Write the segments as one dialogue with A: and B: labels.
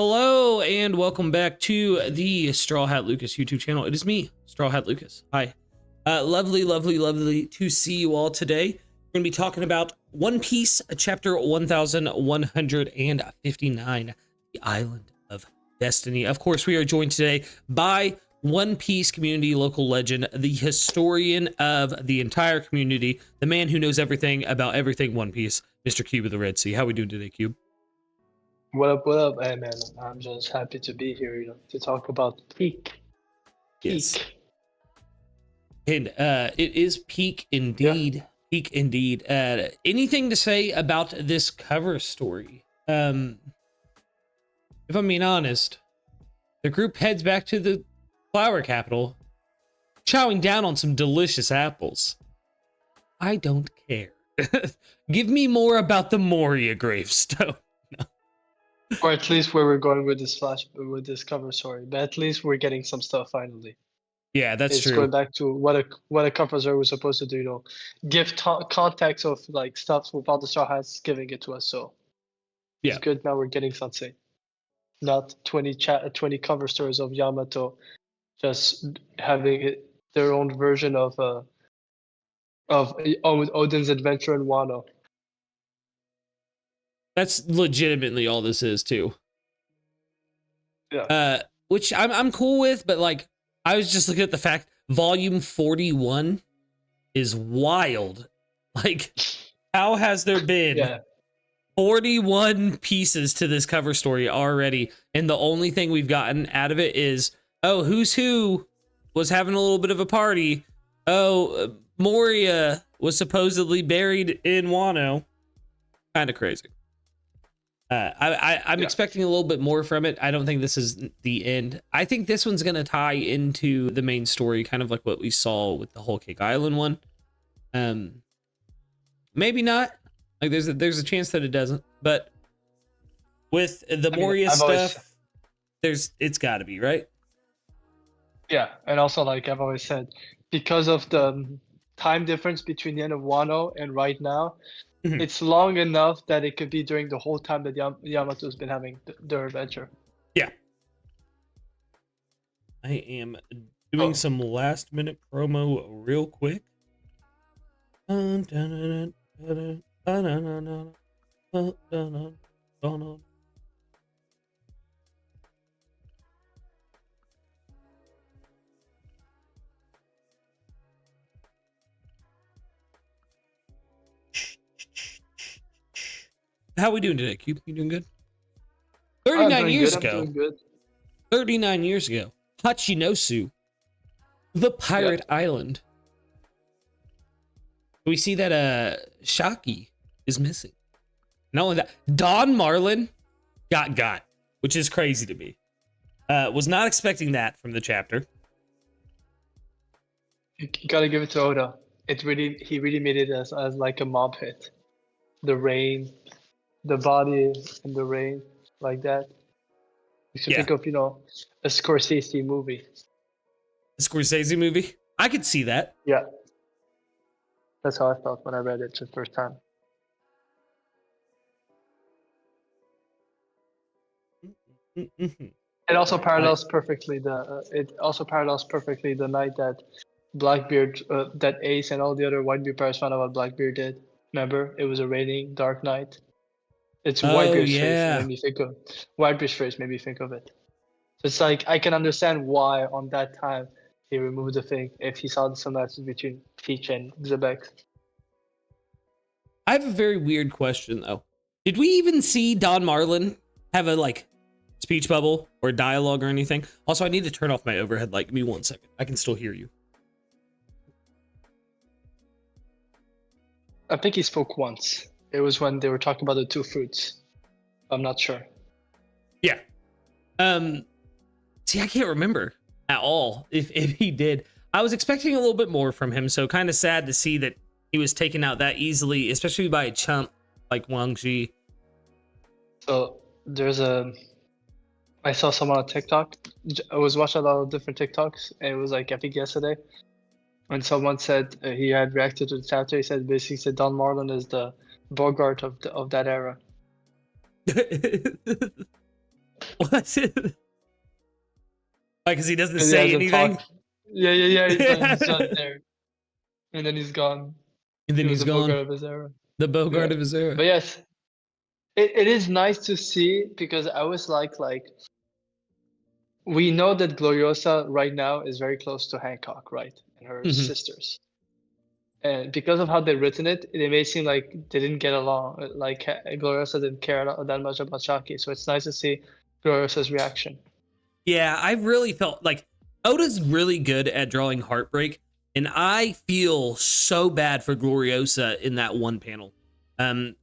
A: Hello and welcome back to the Straw Hat Lucas YouTube channel. It is me, Straw Hat Lucas. Hi. Lovely to see you all today. We're going to be talking about One Piece, chapter 1159, The Island of Destiny. Of course, we are joined today by One Piece community local legend, the historian of the entire community, the man who knows everything about everything One Piece, Mr. Cube of the Red Sea. How are we doing today, Cube?
B: What up, what up? Hey man, I'm just happy to be here, to talk about peak.
A: Yes. And it is peak indeed. Yeah. Peak indeed. Anything to say about this cover story? If I'm being honest, the group heads back to the flower capital, chowing down on some delicious apples. I don't care. Give me more about the Moria gravestone.
B: Or at least where we're going with this cover story. But at least we're getting some stuff finally.
A: Yeah, that's true.
B: It's going back to what a cover story was supposed to do, give context of like stuff without the Straw Hats giving it to us. So
A: yeah,
B: it's good now we're getting something. Not 20 cover stories of Yamato just having their own version of Odin's adventure in Wano.
A: That's legitimately all this is too.
B: Yeah.
A: Which I'm cool with, but like I was just looking at the fact volume 41 is wild. Like, how has there been 41 pieces to this cover story already? And the only thing we've gotten out of it is, oh, Who's Who was having a little bit of a party. Oh, Moria was supposedly buried in Wano. Kind of crazy. I'm expecting a little bit more from it. I don't think this is the end. I think this one's going to tie into the main story, kind of like what we saw with the Whole Cake Island one. Maybe not. Like there's a chance that it doesn't. But with the Moria stuff, it's got to be, right?
B: Yeah, and also like I've always said, because of the time difference between the end of Wano and right now. Mm-hmm. It's long enough that it could be during the whole time that Yamato's been having their adventure.
A: Yeah. I am doing some last minute promo real quick. How we doing today, Cube? You doing good? 39 years ago. 39 years ago. Hachinosu, the pirate island. We see that Shaki is missing. Not only that, Don Marlin got, which is crazy to me. Was not expecting that from the chapter.
B: You gotta give it to Oda. He really made it as like a mob hit. The rain. The body in the rain, like that. You should think of, a Scorsese movie.
A: A Scorsese movie? I could see that.
B: Yeah. That's how I felt when I read it the first time. It also parallels perfectly the night that Blackbeard, that Ace and all the other Whitebeard pirates found out what Blackbeard did. Remember, it was a raining dark night. It's Whitebeard's face made me think of Whitebeard's face made me think of it. So it's like I can understand why on that time he removed the thing if he saw the similarities between Peach and Xebec.
A: I have a very weird question though. Did we even see Don Marlin have a speech bubble or dialogue or anything? Also, I need to turn off my overhead light. Give me 1 second. I can still hear you.
B: I think he spoke once. It was when they were talking about the two fruits. I'm not sure.
A: Yeah. See, I can't remember at all if he did. I was expecting a little bit more from him, so kind of sad to see that he was taken out that easily, especially by a chump like Wang Ji.
B: So I saw someone on TikTok. I was watching a lot of different TikToks, and it was like, I think yesterday, when someone said he had reacted to the chapter. He said Don Marlin is the Bogart of that era.
A: What's it? Why? Because he doesn't
B: He
A: say
B: hasn't
A: anything.
B: talked. Yeah. He's just there, and then he's gone.
A: And then
B: He was
A: he's
B: the
A: gone.
B: Bogart of his era.
A: The Bogart
B: Yeah.
A: of his era.
B: But yes, it is nice to see because I was like we know that Gloriosa right now is very close to Hancock, right? And her sisters. And because of how they've written it, it may seem like they didn't get along. Like Gloriosa didn't care that much about Shaki. So it's nice to see Gloriosa's reaction.
A: Yeah, I really felt like Oda's really good at drawing heartbreak. And I feel so bad for Gloriosa in that one panel.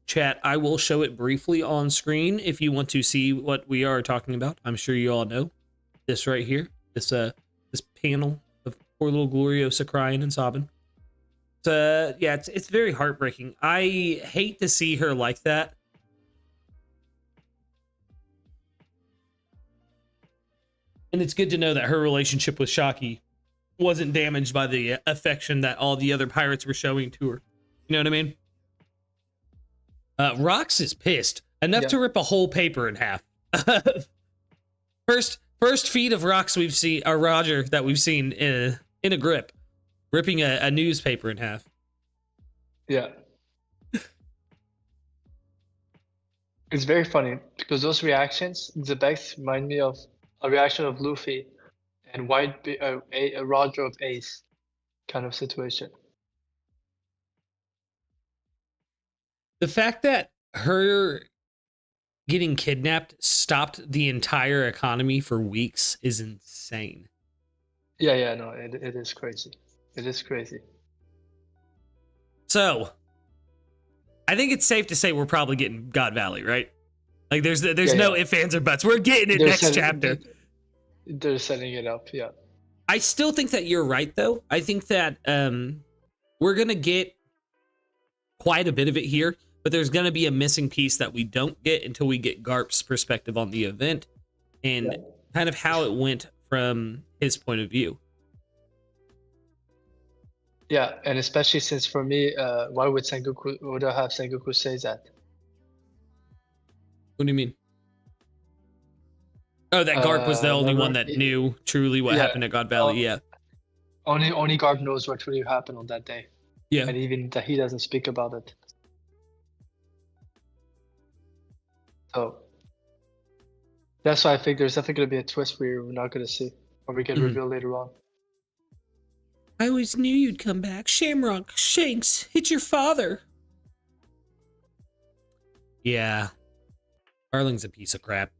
A: Chat, I will show it briefly on screen if you want to see what we are talking about. I'm sure you all know this right here. This panel of poor little Gloriosa crying and sobbing. Yeah, it's very heartbreaking. I hate to see her like that. And it's good to know that her relationship with Shaki wasn't damaged by the affection that all the other pirates were showing to her. You know what I mean? Rox is pissed enough to rip a whole paper in half. First feed of Rox we've seen, or Roger that we've seen in a grip, ripping a newspaper in half.
B: Yeah. It's very funny because those reactions, the best remind me of a reaction of Luffy and a Roger of Ace kind of situation.
A: The fact that her getting kidnapped stopped the entire economy for weeks is insane.
B: Yeah, no, it is crazy. It is crazy.
A: So, I think it's safe to say we're probably getting God Valley, right? Like, there's no ifs, ands, or buts. We're getting it next chapter.
B: They're setting it up, yeah.
A: I still think that you're right, though. I think that we're going to get quite a bit of it here, but there's going to be a missing piece that we don't get until we get Garp's perspective on the event and kind of how it went from his point of view.
B: Yeah, and especially since for me, why would I have Sengoku say that?
A: What do you mean? Oh, that Garp was the only one that knew truly what happened at God Valley. Yeah.
B: Only Garp knows what really happened on that day.
A: Yeah.
B: And even that he doesn't speak about it. So that's why I think there's definitely going to be a twist we're not going to see, or we get revealed later on.
A: I always knew you'd come back. Shamrock, Shanks, it's your father. Yeah. Arling's a piece of crap.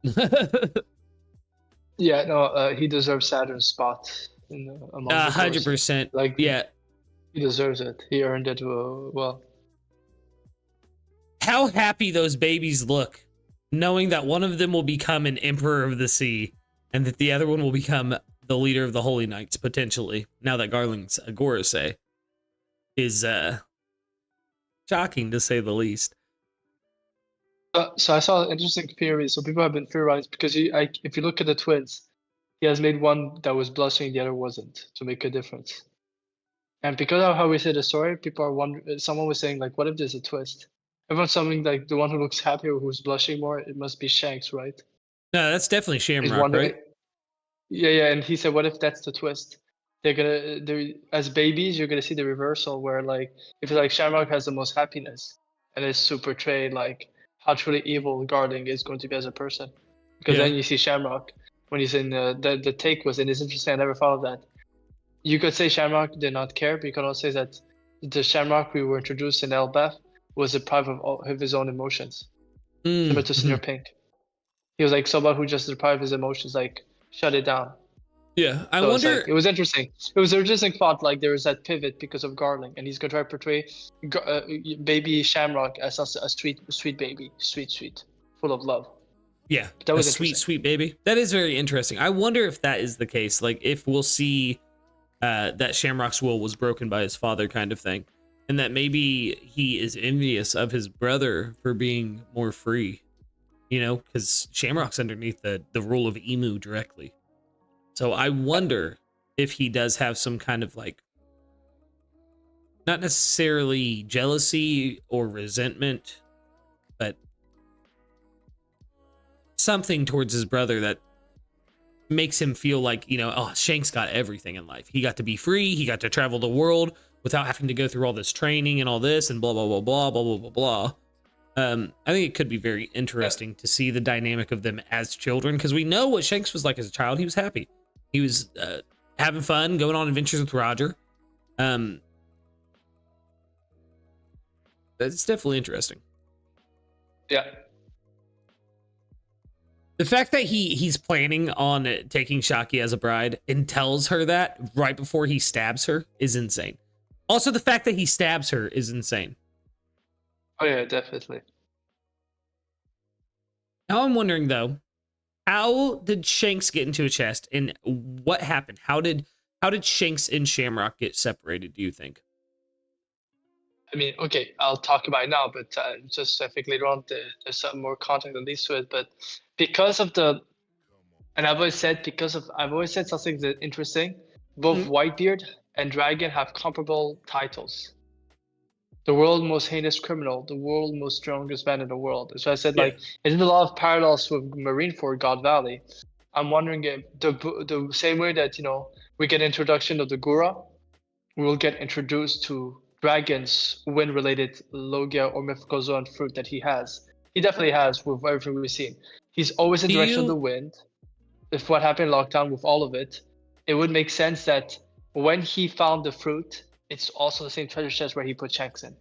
B: Yeah, no, he deserves Saturn's spot among
A: 100%.
B: Like,
A: yeah,
B: he deserves it. He earned it well.
A: How happy those babies look, knowing that one of them will become an Emperor of the Sea, and that the other one will become the leader of the Holy Knights, potentially. Now that Garland's a Gorosei, is shocking to say the least.
B: So I saw an interesting theory. So people have been theorizing because if you look at the twins, he has made one that was blushing, the other wasn't, to make a difference. And because of how we say the story, people are wondering. Someone was saying like, what if there's a twist? Everyone's something like the one who looks happier, who's blushing more. It must be Shanks, right?
A: No, that's definitely Shamrock, right?
B: Yeah. And he said, what if that's the twist? They're as babies, you're gonna see the reversal where like if like Shamrock has the most happiness and is to portray like how truly evil Guarding is going to be as a person, because then you see Shamrock when he's in the take was, and it's interesting, I never thought of that. You could say Shamrock did not care, but you could also say that the Shamrock we were introduced in Elbaf was deprived of his own emotions, similar to Senior Pink. He was like someone who just deprived his emotions, like shut it down.
A: Yeah, I wonder.
B: It was interesting. It was an interesting thought. Like there was that pivot because of Garling, and he's gonna try to portray baby Shamrock as a sweet baby, sweet, full of love.
A: Yeah, that was sweet baby. That is very interesting. I wonder if that is the case. Like if we'll see that Shamrock's will was broken by his father, kind of thing, and that maybe he is envious of his brother for being more free. You know, because Shamrock's underneath the rule of Emu directly. So I wonder if he does have some kind of like, not necessarily jealousy or resentment, but something towards his brother that makes him feel like, oh, Shanks got everything in life. He got to be free. He got to travel the world without having to go through all this training and all this and blah, blah, blah, blah, blah, blah, blah, blah. I think it could be very interesting to see the dynamic of them as children, because we know what Shanks was like as a child. He was happy. He was having fun, going on adventures with Roger. That's definitely interesting.
B: Yeah.
A: The fact that he's planning on taking Shaki as a bride and tells her that right before he stabs her is insane. Also, the fact that he stabs her is insane.
B: Oh yeah, definitely.
A: Now I'm wondering though, how did Shanks get into a chest, and what happened? How did Shanks and Shamrock get separated, do you think?
B: I mean, okay, I'll talk about it now, but just I think later on there's some more content that leads to it. But because of and I've always said something that's interesting. Both Whitebeard and Dragon have comparable titles. The world's most heinous criminal, the world's most strongest man in the world. So I said, like, there's a lot of parallels with Marineford, God Valley. I'm wondering if the same way that we get introduction of the Gura, we will get introduced to Dragon's wind-related Logia or mythical zone fruit that he has. He definitely has with everything we've seen. He's always in direction of the wind. If what happened in Lockdown with all of it, it would make sense that when he found the fruit, it's also the same treasure chest where he put Shanks in.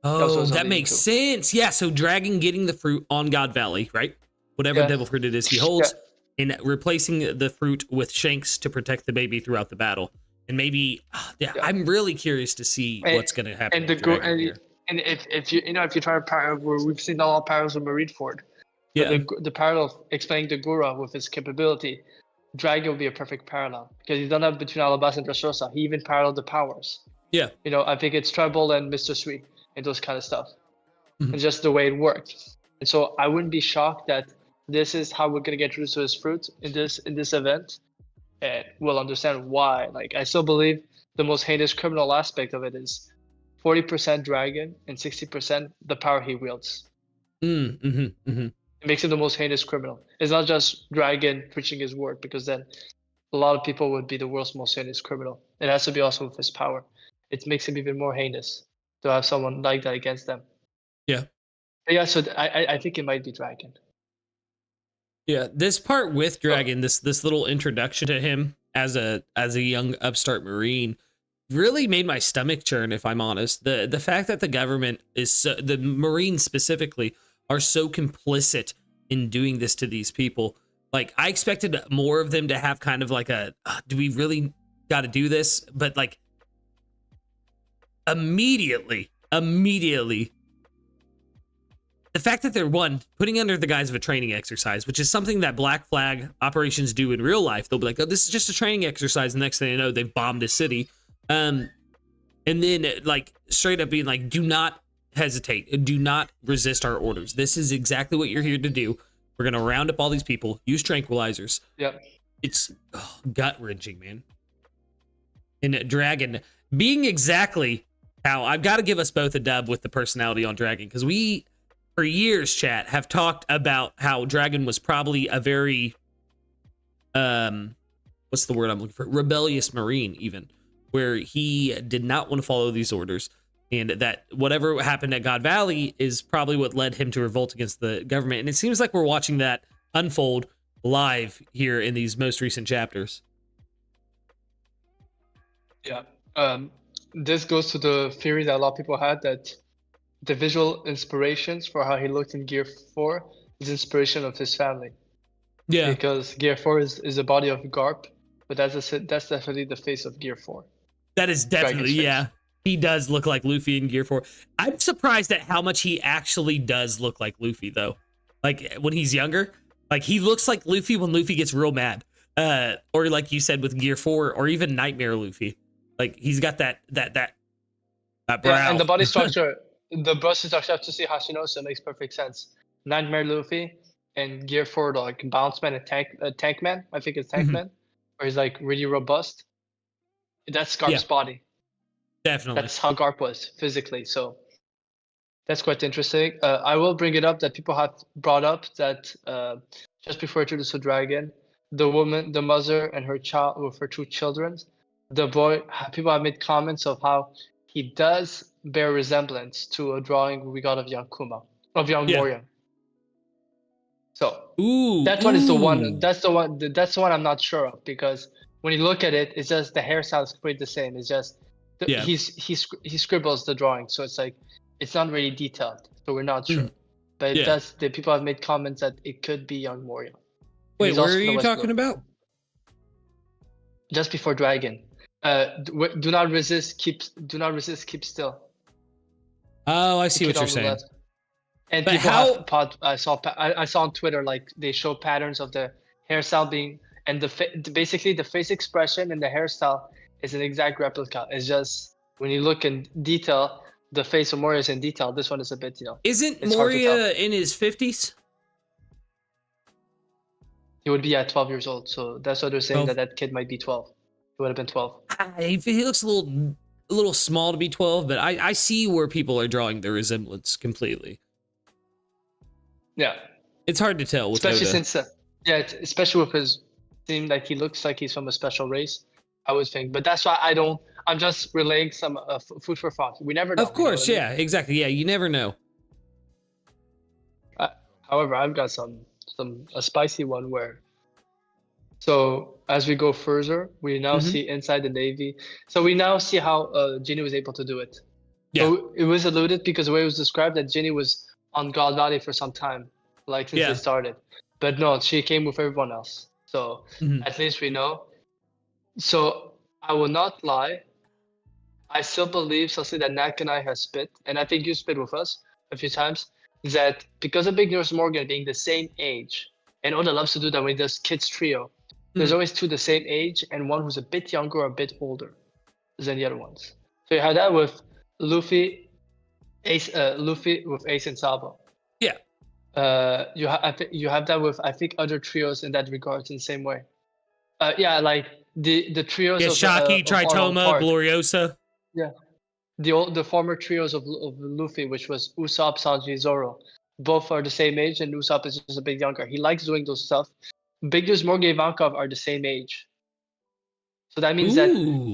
A: Oh, that makes sense. Yeah, so Dragon getting the fruit on God Valley, right? Whatever devil fruit it is he holds, and replacing the fruit with Shanks to protect the baby throughout the battle. And maybe, I'm really curious to see what's going to happen.
B: And if you try to we've seen all parallels with Marineford.
A: Yeah.
B: The parallel of explaining the Gura with his capability, Dragon would be a perfect parallel because he's done that between Alabasta and Dressrosa. He even paralleled the powers.
A: Yeah.
B: I think it's Treble and Mr. Sweet and those kind of stuff. And just the way it worked. And so I wouldn't be shocked that this is how we're gonna get introduced to his fruit in this event. And we'll understand why. Like, I still believe the most heinous criminal aspect of it is 40% Dragon and 60% the power he wields. It makes him the most heinous criminal. It's not just Dragon preaching his word, because then a lot of people would be the world's most heinous criminal. It has to be also with his power. It makes him even more heinous to have someone like that against them.
A: Yeah.
B: But yeah, so I think it might be Dragon.
A: Yeah, this part with Dragon, this little introduction to him as a young upstart Marine, really made my stomach churn, if I'm honest. The fact that the government the Marines specifically are so complicit in doing this to these people. Like, I expected more of them to have kind of like do we really got to do this? But like immediately, the fact that they're putting under the guise of a training exercise, which is something that Black Flag operations do in real life. They'll be like, oh, this is just a training exercise. The next thing they know, they've bombed a city. And then like straight up being like, do not hesitate. Do not resist our orders. This is exactly what you're here to do. We're going to round up all these people, use tranquilizers.
B: Yep.
A: It's gut wrenching, man. And Dragon being exactly how I've got to give us both a dub with the personality on Dragon. Because we, for years, chat, have talked about how Dragon was probably a very, what's the word I'm looking for? Rebellious Marine, even, where he did not want to follow these orders. And that whatever happened at God Valley is probably what led him to revolt against the government. And it seems like we're watching that unfold live here in these most recent chapters.
B: Yeah. This goes to the theory that a lot of people had, that the visual inspirations for how he looked in Gear 4 is inspiration of his family.
A: Yeah.
B: Because Gear 4 is the body of Garp, but that's definitely the face of Gear 4.
A: That is definitely, yeah. He does look like Luffy in Gear 4. I'm surprised at how much he actually does look like Luffy, though. Like, when he's younger, like, he looks like Luffy when Luffy gets real mad. Or like you said with Gear 4, or even Nightmare Luffy. Like, he's got that brow.
B: Yeah, and the body structure, have to see Hashinosu, makes perfect sense. Nightmare Luffy and Gear 4, like Bounce Man and Tank Man, I think it's Tank Man, where he's like really robust. That's Garp's body.
A: Definitely.
B: That's how Garp was physically. So That's quite interesting. I will bring it up that people have brought up that just before Introduce a Dragon, the woman, the mother, and her child, with her two children, the boy, people have made comments of how he does bear resemblance to a drawing we got of young Morion. So that one is the one. That's the one. That's the one I'm not sure of, because when you look at it, it's just the hairstyle is pretty the same. It's just he scribbles the drawing, so it's like it's not really detailed, so we're not sure. But it does. The people have made comments that it could be young Morion.
A: Wait, where are you talking about?
B: Just before Dragon. Do not resist. Keep still.
A: Oh, I see what you're saying.
B: And but people I saw on Twitter, like they show patterns of the hairstyle being, and basically the face expression and the hairstyle is an exact replica. It's just when you look in detail, the face of Moria is in detail. This one is a bit,
A: Isn't Moria in his 50s?
B: He would be at 12 years old, so that's what they're saying, that kid might be 12. He would have been 12.
A: He looks a little small to be 12, but I see where people are drawing the resemblance completely. Yeah, it's hard to tell,
B: especially since especially with his seem like he looks like he's from a special race. I would think, but that's why I'm just relaying some food for thought. We never know.
A: Of course, yeah, exactly. Yeah, you never know.
B: However, I've got a spicy one where. So as we go further, we now see inside the Navy. So we now see how Ginny was able to do it. Yeah. So it was alluded because the way it was described that Ginny was on God Valley for some time, like since it started. But no, she came with everyone else. So at least we know. So I will not lie. I still believe something that Nak and I have spit, and I think you spit with us a few times, that because of Big Nurse Morgan being the same age, and Oda loves to do that when he does kids trio, there's always two the same age and one who's a bit younger or a bit older than the other ones. So you have that with Luffy with Ace and Sabo.
A: Yeah.
B: You have that with, I think, other trios in that regard in the same way. Like the trios of
A: Shaki, Tritoma, Gloriosa.
B: Yeah. The former trios of Luffy, which was Usopp, Sanji, Zoro, both are the same age, and Usopp is just a bit younger. He likes doing those stuff. Big News, Morgan, Ivankov are the same age. So that means that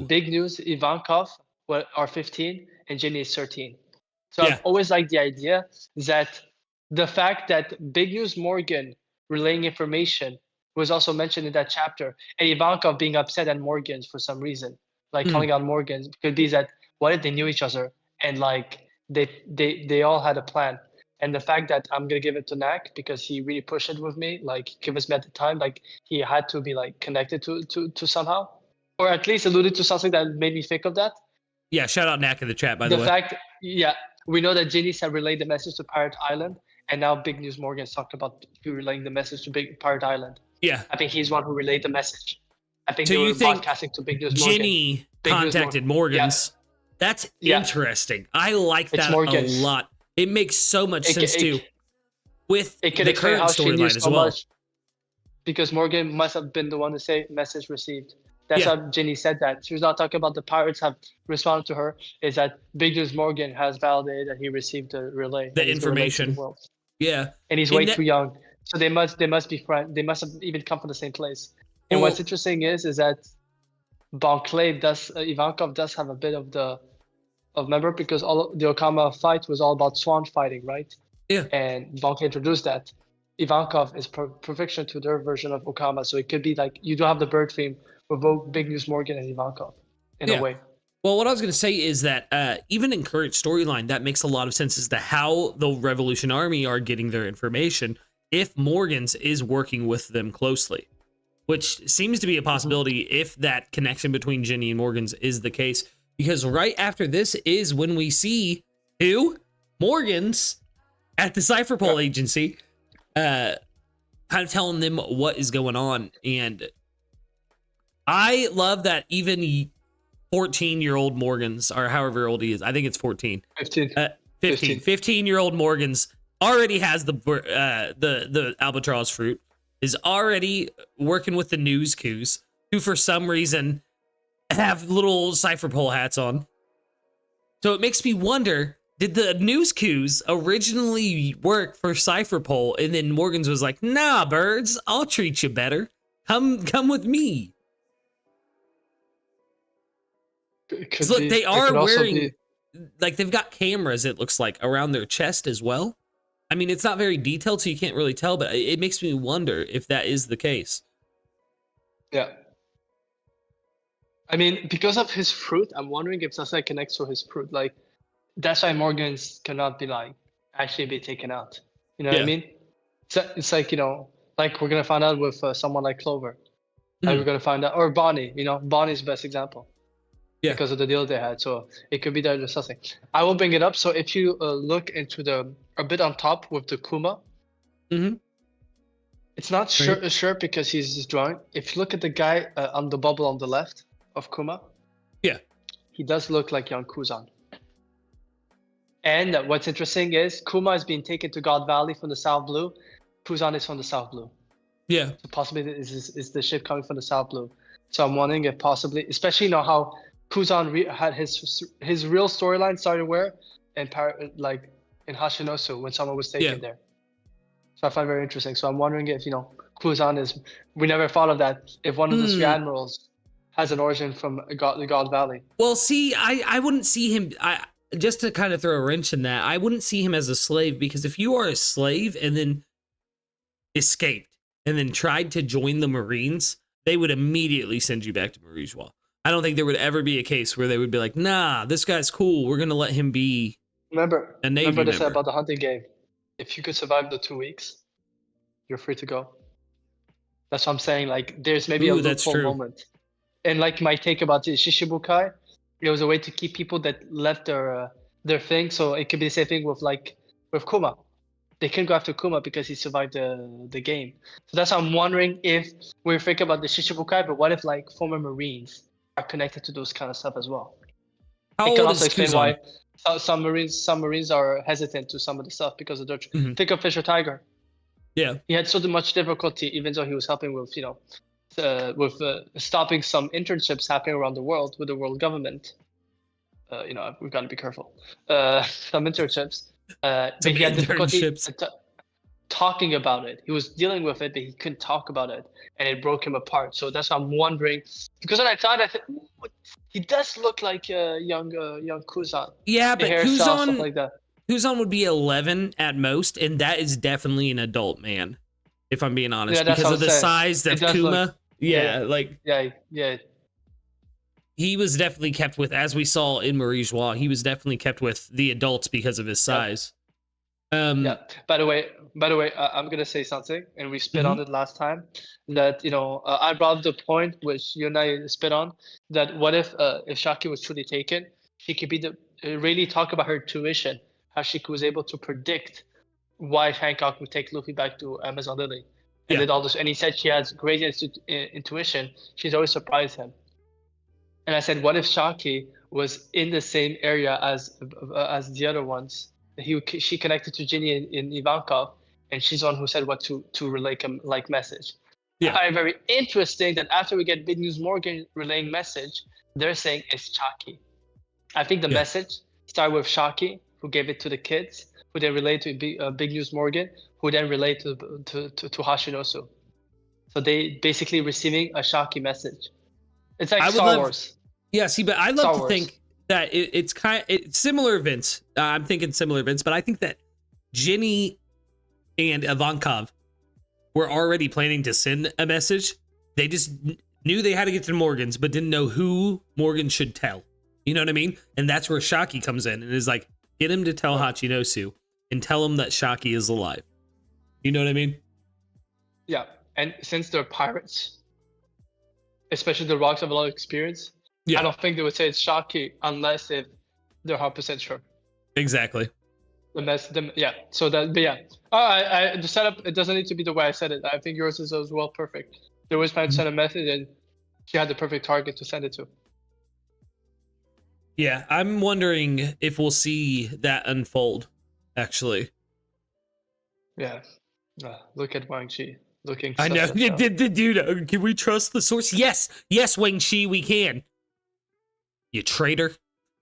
B: Big News, Ivankov are 15 and Ginny is 13. So I've always liked the idea that the fact that Big News Morgan relaying information was also mentioned in that chapter, and Ivankov being upset at Morgan's for some reason, like calling out Morgan's, could be that what if they knew each other and like they all had a plan. And the fact that I'm gonna give it to Nak because he really pushed it with me, like convinced me at the time, like he had to be like connected to somehow, or at least alluded to something that made me think of that.
A: Yeah, shout out Nak in the chat, by the way.
B: The fact, we know that Ginny had relayed the message to Pirate Island, and now Big News Morgan's talked about relaying the message to Pirate Island.
A: Yeah,
B: I think he's one who relayed the message. I think
A: so
B: they were broadcasting to Big News Morgan.
A: Ginny contacted Morgan's. Yeah. That's interesting. I like that a lot. It makes so much sense too, with the current storyline as well.
B: Because Morgan must have been the one to say message received. That's how Ginny said that. She was not talking about the pirates have responded to her. Is that Big News Morgan has validated that he received the relay,
A: the information. Yeah,
B: and he's way too young, so they must be friends. They must have even come from the same place. And what's interesting is that Ivankov does have a bit of remember, because all the Okama fight was all about swan fighting, right?
A: Yeah.
B: And Bonk introduced that. Ivankov is perfection to their version of Okama, so it could be like you do have the bird theme with both Big News Morgan and Ivankov in a way.
A: Well, what I was going to say is that even in current storyline, that makes a lot of sense as to how the Revolution Army are getting their information if Morgan's is working with them closely, which seems to be a possibility if that connection between Ginny and Morgan's is the case. Because right after this is when we see Morgan's at the Cypher Pole Agency, kind of telling them what is going on. And I love that even 14-year-old Morgan's, or however old he is, I think it's 14. 15-year-old Morgan's already has the albatross fruit, is already working with the news coos, who for some reason have little Cypher Pole hats on. So it makes me wonder, did the news cues originally work for Cypherpole, and then Morgan's was like, nah, birds, I'll treat you better. Come with me. Look, they are wearing, like, they've got cameras, it looks like, around their chest as well. I mean, it's not very detailed, so you can't really tell, but it makes me wonder if that is the case.
B: Yeah. I mean, because of his fruit, I'm wondering if Sasai connects to his fruit. Like, that's why Morgans cannot be, like, actually be taken out. You know what I mean? So it's like, you know, like we're going to find out with someone like Clover. Like we're going to find out, or Bonnie, you know, Bonnie's the best example. Yeah. Because of the deal they had. So it could be that there's something. I will bring it up. So if you look into a bit on top with the Kuma, it's not sure because he's just drawing. If you look at the guy on the bubble on the left of Kuma, he does look like young Kuzan. And what's interesting is Kuma is being taken to God Valley from the South Blue. Kuzan is from the South Blue. Yeah. So possibly is the ship coming from the South Blue. So I'm wondering if possibly, especially you know how Kuzan had his real storyline started where in Hashinosu when someone was taken there. So I find it very interesting. So I'm wondering if, you know, Kuzan is, we never thought of that, if one of the three admirals has an origin from the God Valley.
A: Well, see, I wouldn't see him, just to kind of throw a wrench in that, I wouldn't see him as a slave, because if you are a slave and then escaped and then tried to join the Marines, they would immediately send you back to Marijwa. I don't think there would ever be a case where they would be like, nah, this guy's cool, we're going to let him be a Navy member.
B: Remember this about the hunting game. If you could survive the 2 weeks, you're free to go. That's what I'm saying. Like, there's maybe a loophole moment. And like my take about the Shishibukai, it was a way to keep people that left their thing. So it could be the same thing with Kuma. They couldn't go after Kuma because he survived the game. So that's why I'm wondering if we're thinking about the Shishibukai, but what if like former Marines are connected to those kind of stuff as well?
A: How
B: it can
A: old
B: also
A: is
B: explain
A: Kuzan?
B: why some Marines are hesitant to some of the stuff because of their think of Fisher Tiger. Yeah, he had so much difficulty, even though he was helping with stopping some internships happening around the world with the world government. You know, we've got to be careful. Some internships. But he had difficulty talking about it. He was dealing with it, but he couldn't talk about it, and it broke him apart. So that's why I'm wondering, because when I thought, he does look like young Kuzan.
A: Yeah, but Kuzan, like that. Kuzan would be 11 at most, and that is definitely an adult man, if I'm being honest, because of the size of Kuma. Yeah. He was definitely kept with, as we saw in Marijwa, he was definitely kept with the adults because of his size.
B: By the way, I'm gonna say something, and we spit on it last time. That, you know, I brought up the point which you and I spit on. That what if Shaki was truly taken, she could be really talk about her intuition, how she was able to predict why Hancock would take Luffy back to Amazon Lily, and did all this. And he said she has great intuition. She's always surprised him. And I said, what if Shaki was in the same area as the other ones? She connected to Ginny in Ivankov, and she's the one who said what to relay like message. Yeah. I find it very interesting that after we get Big News Morgan relaying message, they're saying it's Shaki. I think the message started with Shaki, who gave it to the kids, who then relayed to Big News Morgan, who then relayed to Hashinosu. So they basically receiving a Shaki message. It's like Star Wars.
A: Yeah, see, but I'd love to think that it's similar events. I'm thinking similar events, but I think that Ginny and Ivankov were already planning to send a message. They just knew they had to get to Morgan's, but didn't know who Morgan should tell. You know what I mean? And that's where Shaki comes in and is like, get him to tell Hachinosu and tell him that Shaki is alive. You know what I mean?
B: Yeah, and since they're pirates, especially the Rocks have a lot of experience, I don't think they would say it's Shaki unless if they're 100% sure.
A: Exactly.
B: So that, but yeah. The setup, it doesn't need to be the way I said it. I think yours is as well perfect. They always trying to send a message, and she had the perfect target to send it to.
A: Yeah, I'm wondering if we'll see that unfold, actually.
B: Yeah. Look at Wang Chi. Looking.
A: I know. Dude, can we trust the source? Yes, Wang Chi, we can. You traitor.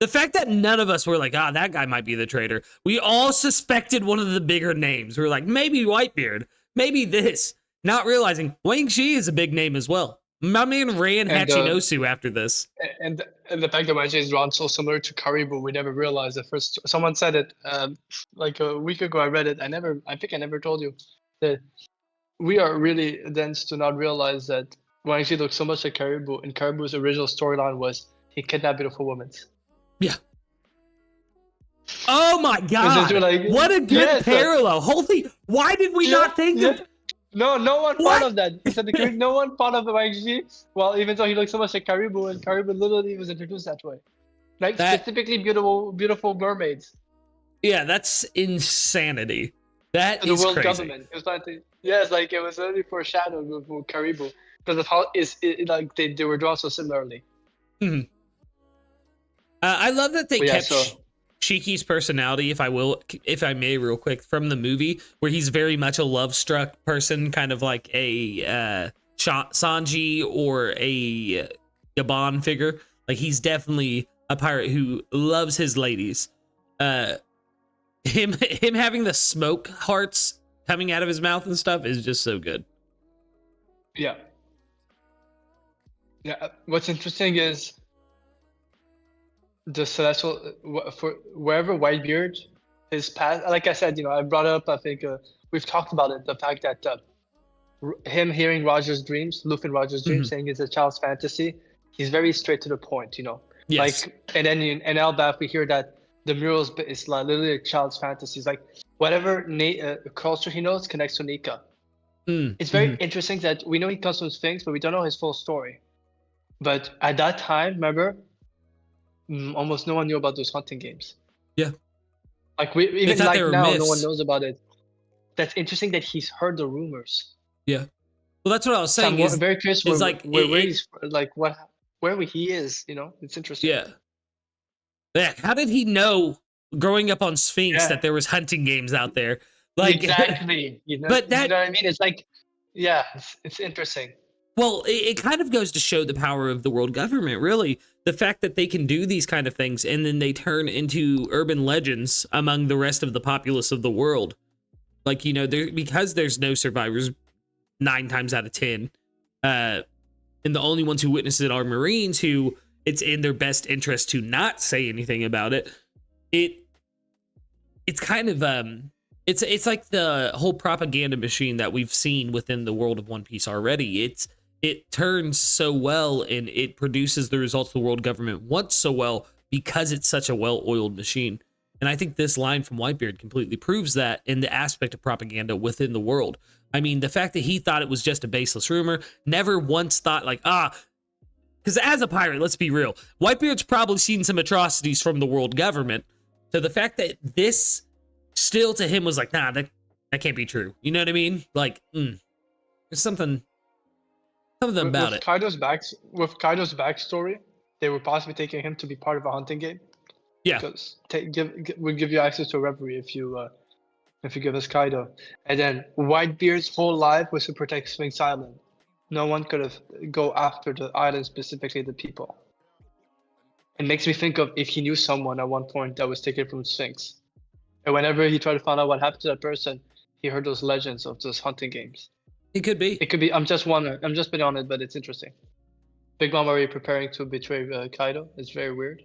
A: The fact that none of us were like, that guy might be the traitor. We all suspected one of the bigger names. We were like, maybe Whitebeard, maybe this. Not realizing Wang Xi is a big name as well. My man ran Hachinosu after this.
B: And the fact that Wang Xi is drawn so similar to Karibu, we never realized at first. Someone said it like a week ago. I read it. I think I never told you that we are really dense to not realize that Wang Xi looks so much like Karibu, and Karibu's original storyline was he kidnapped beautiful women.
A: Yeah. Oh my god! Like, what a good parallel! Holy, why did we not think of?
B: No one thought of that. He said no one thought of Wang Xi. Well, even though he looks so much like Karibu, and Karibu literally was introduced that way, like specifically beautiful mermaids.
A: Yeah, that's insanity. That
B: is
A: the world
B: crazy. Government. It was like it was only foreshadowed with Karibu because of how like they were drawn so similarly.
A: Mm-hmm. I love that they kept Shiki's personality, if I may, real quick, from the movie, where he's very much a love-struck person, kind of like a Sanji or a Gabon figure. Like, he's definitely a pirate who loves his ladies. Him having the smoke hearts coming out of his mouth and stuff is just so good.
B: Yeah. Yeah. What's interesting is the celestial for wherever Whitebeard is past. Like I said, I brought up. I think we've talked about it. The fact that him hearing Roger's dreams, Luffy and Roger's dreams, saying it's a child's fantasy. He's very straight to the point.
A: Yes.
B: Like, and then in Elbaf we hear that the murals is like literally a child's fantasies. Like whatever culture he knows connects to Nika. It's very interesting that we know he comes from Sphinx, but we don't know his full story. But at that time, remember, almost no one knew about those hunting games.
A: Yeah.
B: Like even like now, no one knows about it. That's interesting that he's heard the rumors.
A: Yeah. Well, that's what I was saying.
B: So I'm very curious where he is. It's interesting.
A: Yeah. Yeah. How did he know growing up on Sphinx that there was hunting games out there? Like
B: exactly.
A: But that,
B: you know what I mean? It's like, yeah, it's interesting.
A: Well, it kind of goes to show the power of the world government, really. The fact that they can do these kind of things and then they turn into urban legends among the rest of the populace of the world. Like, because there's no survivors 9 times out of 10, and the only ones who witness it are Marines who it's in their best interest to not say anything about it. It's kind of, it's like the whole propaganda machine that we've seen within the world of One Piece already. It turns so well and it produces the results the world government wants so well because it's such a well-oiled machine. And I think this line from Whitebeard completely proves that in the aspect of propaganda within the world. I mean, the fact that he thought it was just a baseless rumor, never once thought like, because as a pirate, let's be real, Whitebeard's probably seen some atrocities from the world government. So the fact that this still to him was like, nah, that can't be true. You know what I mean? Like, there's something about it.
B: With Kaido's backstory, they were possibly taking him to be part of a hunting game.
A: Yeah.
B: Because we'll give you access to a reverie if you give us Kaido. And then Whitebeard's whole life was to protect Sphinx Island. No one could have go after the island, specifically the people. It makes me think of if he knew someone at one point that was taken from Sphinx. And whenever he tried to find out what happened to that person, he heard those legends of those hunting games.
A: It could be.
B: I'm just betting on it, but it's interesting. Big Mom already preparing to betray Kaido. It's very weird.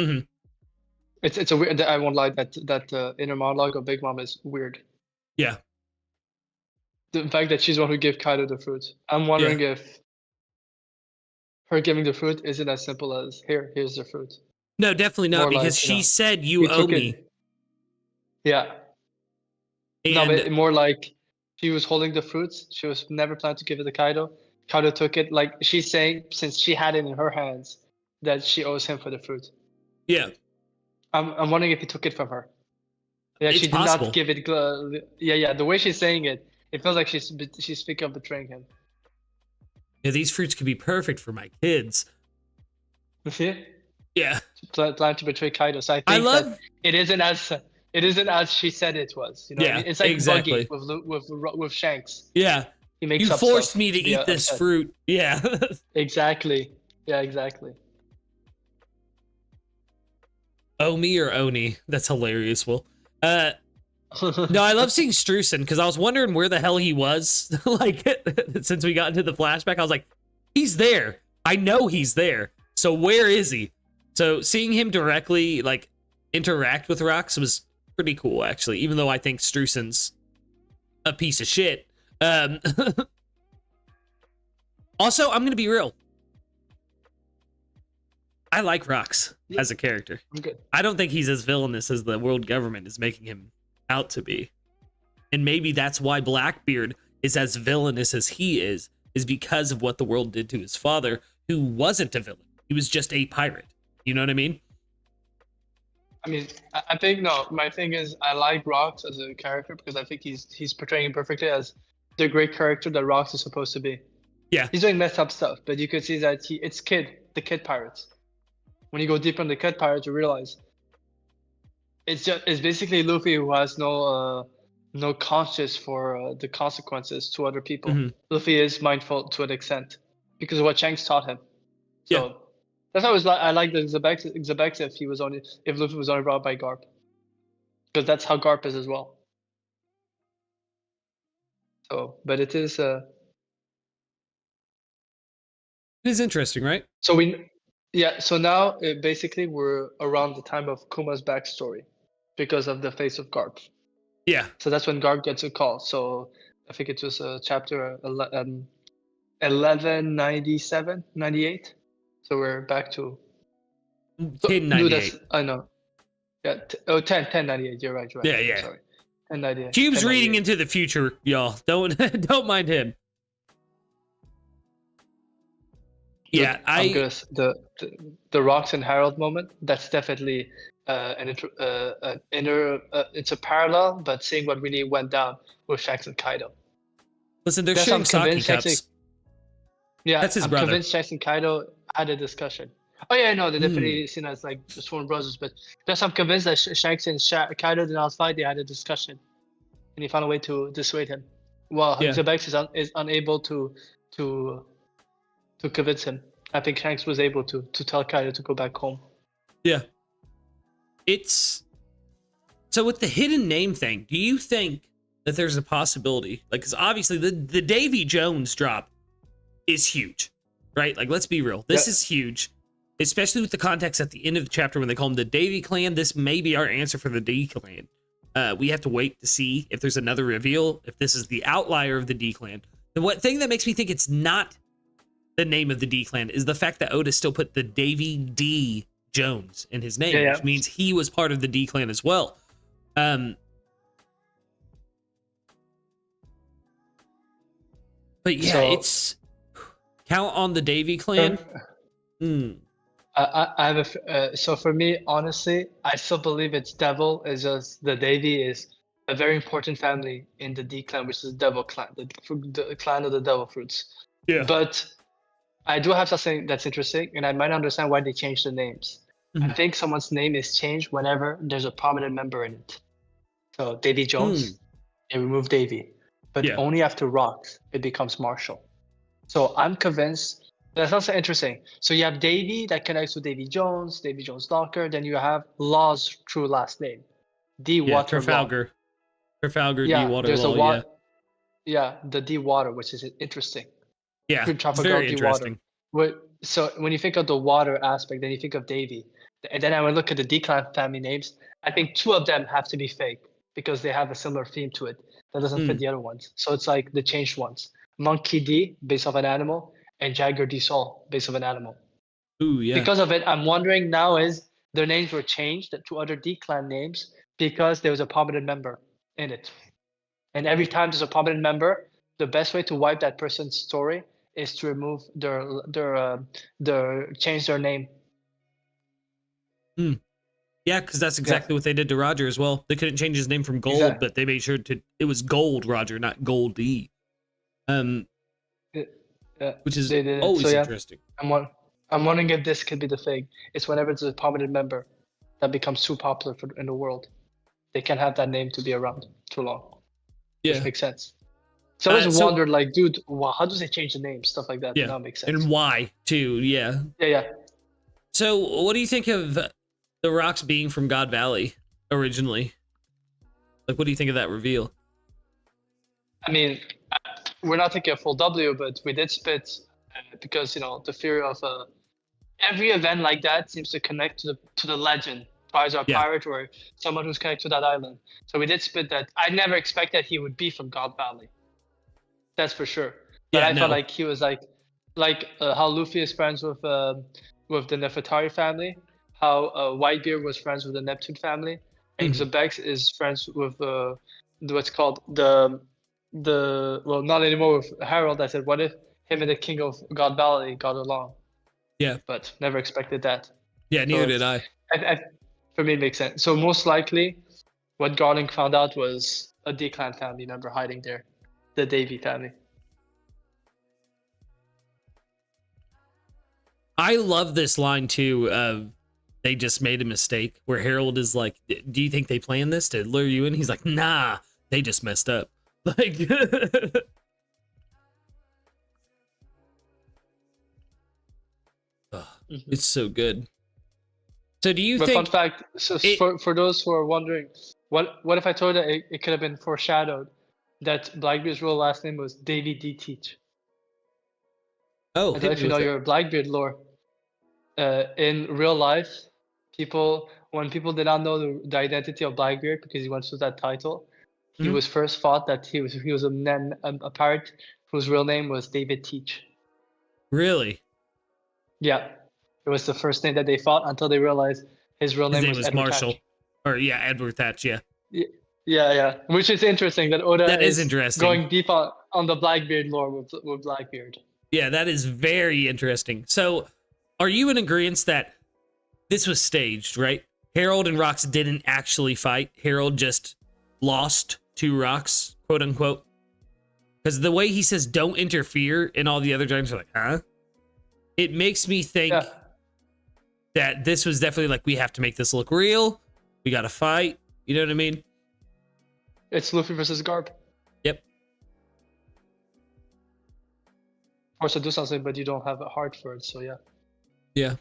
A: Mm-hmm.
B: It's a weird. I won't lie. That inner monologue of Big Mom is weird.
A: Yeah.
B: The fact that she's the one who gave Kaido the fruit. I'm wondering if her giving the fruit isn't as simple as here's the fruit.
A: No, definitely not, because she said you owe me.
B: Yeah. And no, but more like she was holding the fruits. She was never planning to give it to Kaido. Kaido took it. Like she's saying, since she had it in her hands, that she owes him for the fruit.
A: Yeah.
B: I'm wondering if he took it from her. Yeah,
A: it's
B: she did
A: possible.
B: Not give it. Yeah. The way she's saying it, it feels like she's speaking of betraying him.
A: Yeah, these fruits could be perfect for my kids.
B: You see?
A: Yeah.
B: Plan to betray Kaido. So I think that it isn't as she said it was. You know,
A: yeah,
B: it's like
A: exactly.
B: Buggy with Shanks.
A: Yeah.
B: He makes
A: you forced me to eat this fruit. Yeah.
B: Exactly. Yeah, exactly.
A: Omi or Oni. That's hilarious, Will. No, I love seeing Streusen because I was wondering where the hell he was. Like, since we got into the flashback, I was like, he's there. I know he's there. So where is he? So seeing him directly, like, interact with Rox was pretty cool, actually, even though I think Streusen's a piece of shit. Also, I'm going to be real. I like Rox as a character.
B: I'm good.
A: I don't think he's as villainous as the world government is making him out to be. And maybe that's why Blackbeard is as villainous as he is because of what the world did to his father, who wasn't a villain. He was just a pirate. You know what I mean?
B: I mean, I think, no, my thing is I like Rox as a character because I think he's portraying him perfectly as the great character that Rox is supposed to be.
A: Yeah.
B: He's doing messed up stuff, but you could see that it's the kid pirates. When you go deeper on the kid pirates, you realize it's basically Luffy who has no conscience for the consequences to other people.
A: Mm-hmm.
B: Luffy is mindful to an extent because of what Shanks taught him. So
A: yeah.
B: That's why I like the Xebex if Luffy was only brought by Garp, because that's how Garp is as well. So, but it is. It
A: is interesting, right?
B: So so now basically we're around the time of Kuma's backstory, because of the face of Garp.
A: Yeah.
B: So that's when Garp gets a call. So I think it was chapter 1197, 98. So we're back to
A: 1098.
B: I know. Yeah. 1098. You're right.
A: Yeah, yeah.
B: Sorry. 1098.
A: Cube's reading into the future, y'all. Don't mind him. Yeah,
B: the Rox and Harold moment. That's definitely it's a parallel, but seeing what really went down with Shanks and Kaido.
A: Listen, they're sharing sake cups.
B: Yeah,
A: that's his
B: I'm
A: brother.
B: Convinced Shanks and Kaido had a discussion. Oh yeah, no, they're definitely seen as like sworn brothers, but I'm convinced that Shanks and Kaido did not fight. They had a discussion, and he found a way to dissuade him. Well, Xebex is unable to convince him. I think Shanks was able to tell Kaido to go back home.
A: Yeah. So with the hidden name thing, do you think that there's a possibility? Like, because obviously the Davy Jones drop is huge, right? Like, let's be real. This is huge, especially with the context at the end of the chapter when they call them the Davy Clan. This may be our answer for the D Clan. We have to wait to see if there's another reveal, if this is the outlier of the D Clan. The thing that makes me think it's not the name of the D Clan is the fact that Oda still put the Davy D Jones in his name, which means he was part of the D Clan as well. But yeah, it's count on the Davy Clan.
B: I have so for me, honestly, I still believe it's Devil. It's just the Davy is a very important family in the D Clan, which is the Devil Clan, the clan of the Devil Fruits.
A: Yeah.
B: But I do have something that's interesting, and I might understand why they changed the names. I think someone's name is changed whenever there's a prominent member in it. So Davy Jones, they remove Davy, but only after Rox it becomes Marshall. So I'm convinced that's also interesting. So you have Davy that connects with Davy Jones Locker. Then you have Law's true last name, D Water.
A: Trafalgar. D Water.
B: There's the D Water, which is interesting.
A: Yeah, it's very interesting.
B: So when you think of the water aspect, then you think of Davy. And then I would look at the D-Clan family names. I think two of them have to be fake because they have a similar theme to it that doesn't fit the other ones. So it's like the changed ones. Monkey D, based off an animal, and Jagger D Sol, based off an animal.
A: Ooh, yeah.
B: Because of it, I'm wondering now is their names were changed to other D-Clan names because there was a prominent member in it. And every time there's a prominent member, the best way to wipe that person's story is to remove change their name.
A: Yeah, because that's exactly what they did to Roger as well. They couldn't change his name from Gold, but they made sure it was Gold Roger, not Goldie. Which is always interesting.
B: I'm wondering if this could be the thing. It's whenever it's a prominent member that becomes too popular in the world, they can't have that name to be around too long. Yeah, which makes sense. So I always wondered, like, dude, how does they change the name? Stuff like that. Yeah, that makes sense.
A: And why too? Yeah.
B: Yeah.
A: So, what do you think of the rocks being from God Valley originally? Like, what do you think of that reveal?
B: I mean, we're not taking a full W, but we did spit because the fear of every event like that seems to connect to the legend, either a pirate or someone who's connected to that island. So we did spit that. I never expected he would be from God Valley. That's for sure. But I felt like he was like how Luffy is friends with the Nefertari family, how Whitebeard was friends with the Neptune family, and Zebex is friends with what's called the well, not anymore with Harold. I said, what if him and the King of God Valley got along?
A: Yeah,
B: but never expected that.
A: Yeah, neither did I.
B: For me, it makes sense. So most likely, what Garland found out was a D-Clan family member hiding there, the Davy family.
A: I love this line too. They just made a mistake, where Harold is like, "Do you think they planned this to lure you in?" He's like, "Nah, they just messed up." Like, it's so good. So do you think?
B: Fun fact: so for those who are wondering, what if I told that it could have been foreshadowed that Blackbeard's real last name was Davy D. Teach?
A: Oh,
B: I don't know if you know your Blackbeard lore. In real life, when people did not know the identity of Blackbeard because he went through that title, he was first thought that he was a pirate whose real name was David Teach.
A: Really?
B: Yeah, it was the first name that they thought until they realized his real name was Edward
A: Marshall.
B: Thatch.
A: Or Edward Thatch.
B: Yeah. Which is interesting that Oda
A: is interesting.
B: Going deep on the Blackbeard lore with Blackbeard.
A: Yeah, that is very interesting. So, are you in agreement that this was staged, right? Harold and Rox didn't actually fight. Harold just lost to Rox, quote unquote. Because the way he says "don't interfere" and all the other giants are like, huh? It makes me think that this was definitely like, we have to make this look real. We got to fight. You know what I mean?
B: It's Luffy versus Garp.
A: Yep.
B: Force to do something, but you don't have a heart for it, so yeah.
A: Yeah.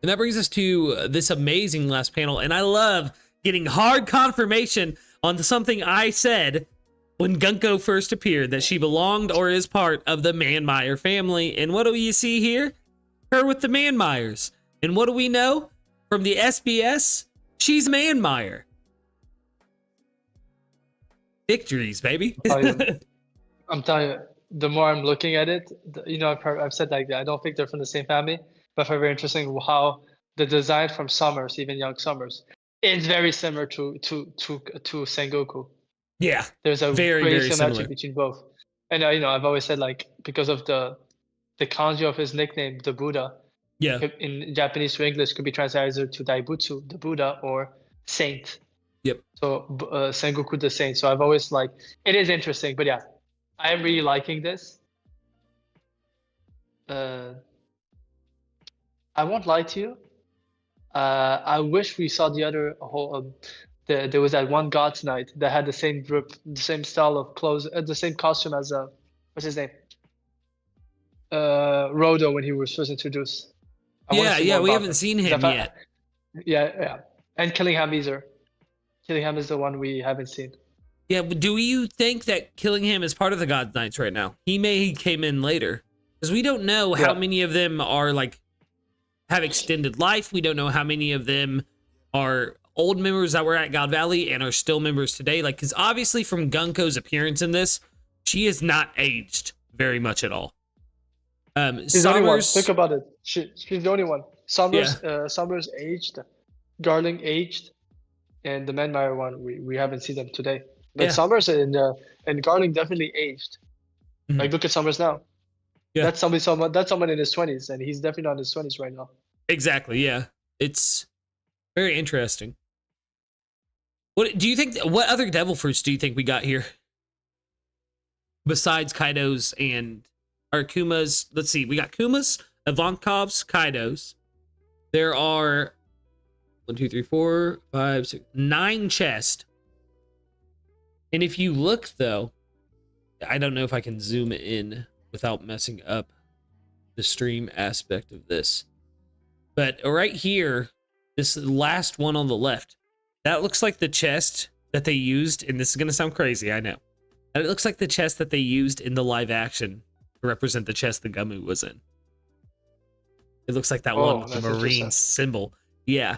A: And that brings us to this amazing last panel. And I love getting hard confirmation on something I said when Gunko first appeared, that she belonged or is part of the Manmeyer family. And what do you see here? Her with the Manmeyers. And what do we know? From the SBS, she's Manmeyer. Victories, baby.
B: I'm telling you, the more I'm looking at it, I've said like that. I don't think they're from the same family, but very interesting how the design from Summers, even young Summers, is very similar to Sengoku.
A: Yeah,
B: there's a
A: very similar
B: between both. And I've always said, like, because of the kanji of his nickname, the Buddha.
A: Yeah.
B: In Japanese to English could be translated to Daibutsu, the Buddha, or Saint.
A: Yep.
B: So Sengoku the Saint. So I've always it is interesting, but yeah, I am really liking this. I won't lie to you. I wish we saw the other whole. There was that one God's Night that had the same group, the same style of clothes, the same costume as what's his name? Rodo when he was first introduced.
A: We haven't seen him yet.
B: Yeah. And Killingham either. Killingham is the one we haven't seen.
A: Yeah, but do you think that Killingham is part of the God's Knights right now? He came in later. Because we don't know how many of them are have extended life. We don't know how many of them are old members that were at God Valley and are still members today. Because obviously from Gunko's appearance in this, she has not aged very much at all.
B: She's the only one. Think about it. She's the only one. Summers aged, Garling aged, and the Manmeyer one we haven't seen them today. But Summers and Garling definitely aged. Mm-hmm. Like, look at Summers now. Yeah, that's someone in his 20s, and he's definitely not in his 20s right now.
A: Exactly. Yeah, it's very interesting. What do you think? What other devil fruits do you think we got here besides Kaido's and Kuma's? Let's see. We got Kuma's, Ivankov's, Kaido's. There are 1, 2, 3, 4, 5, 6, 9 chests. And if you look, though, I don't know if I can zoom in without messing up the stream aspect of this. But right here, this last one on the left, that looks like the chest that they used, and this is gonna sound crazy, I know. It looks like the chest that they used in the live action to represent the chest the Gumu was in. It looks like that one with the Marine symbol. Yeah.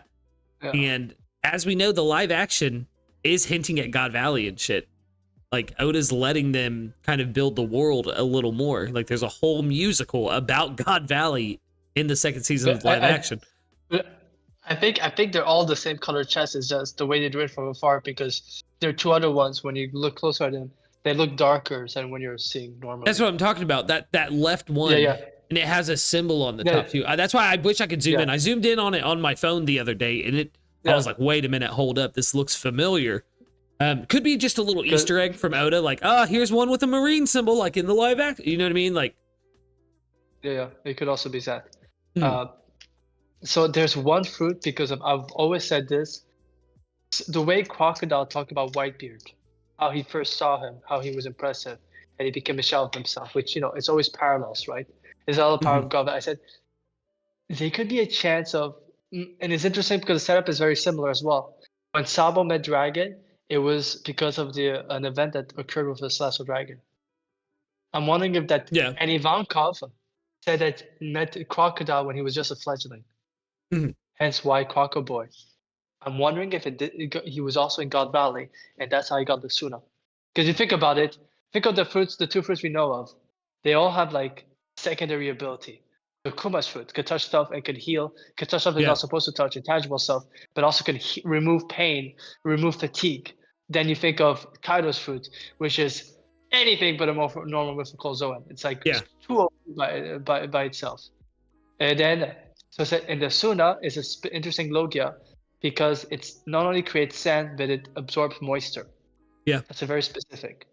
A: And as we know, the live action is hinting at God Valley and shit. Like, Oda's letting them kind of build the world a little more. Like, there's a whole musical about God Valley in the second season of live action.
B: I think they're all the same color chests. It's just the way they do it from afar, because there are 2 other ones, when you look closer at them, they look darker than when you're seeing normally.
A: That's what I'm talking about. That left one. And it has a symbol on the top too. That's why I wish I could zoom in. I zoomed in on it on my phone the other day, and I was like, wait a minute, hold up, this looks familiar. Could be just a little Easter egg from Oda, like, here's one with a Marine symbol, like in the live action. You know what I mean? Like,
B: yeah, it could also be that. So there's one fruit, because I've always said this. The way Crocodile talked about Whitebeard, how he first saw him, how he was impressive, and he became a shell of himself, which, it's always parallels, right? It's all the power of God. I said, there could be a chance of, and it's interesting because the setup is very similar as well. When Sabo met Dragon, it was because of an event that occurred with the Celestial Dragon. I'm wondering if that, and Ivankov said that met Crocodile when he was just a fledgling. Hence why Croco Boy. I'm wondering if he was also in God Valley, and that's how he got the Suna. Because you think about it, think of the 2 fruits we know of. They all have like secondary ability. The Kuma's fruit could touch stuff and could heal. Could touch stuff that's not supposed to touch, intangible stuff, but also could remove pain, remove fatigue. Then you think of Kaido's fruit, which is anything but a more normal mythical Zoan. It's like too open by itself. And then, and the Suna is an interesting Logia, because it's not only creates sand, but it absorbs moisture.
A: Yeah.
B: That's a very specific.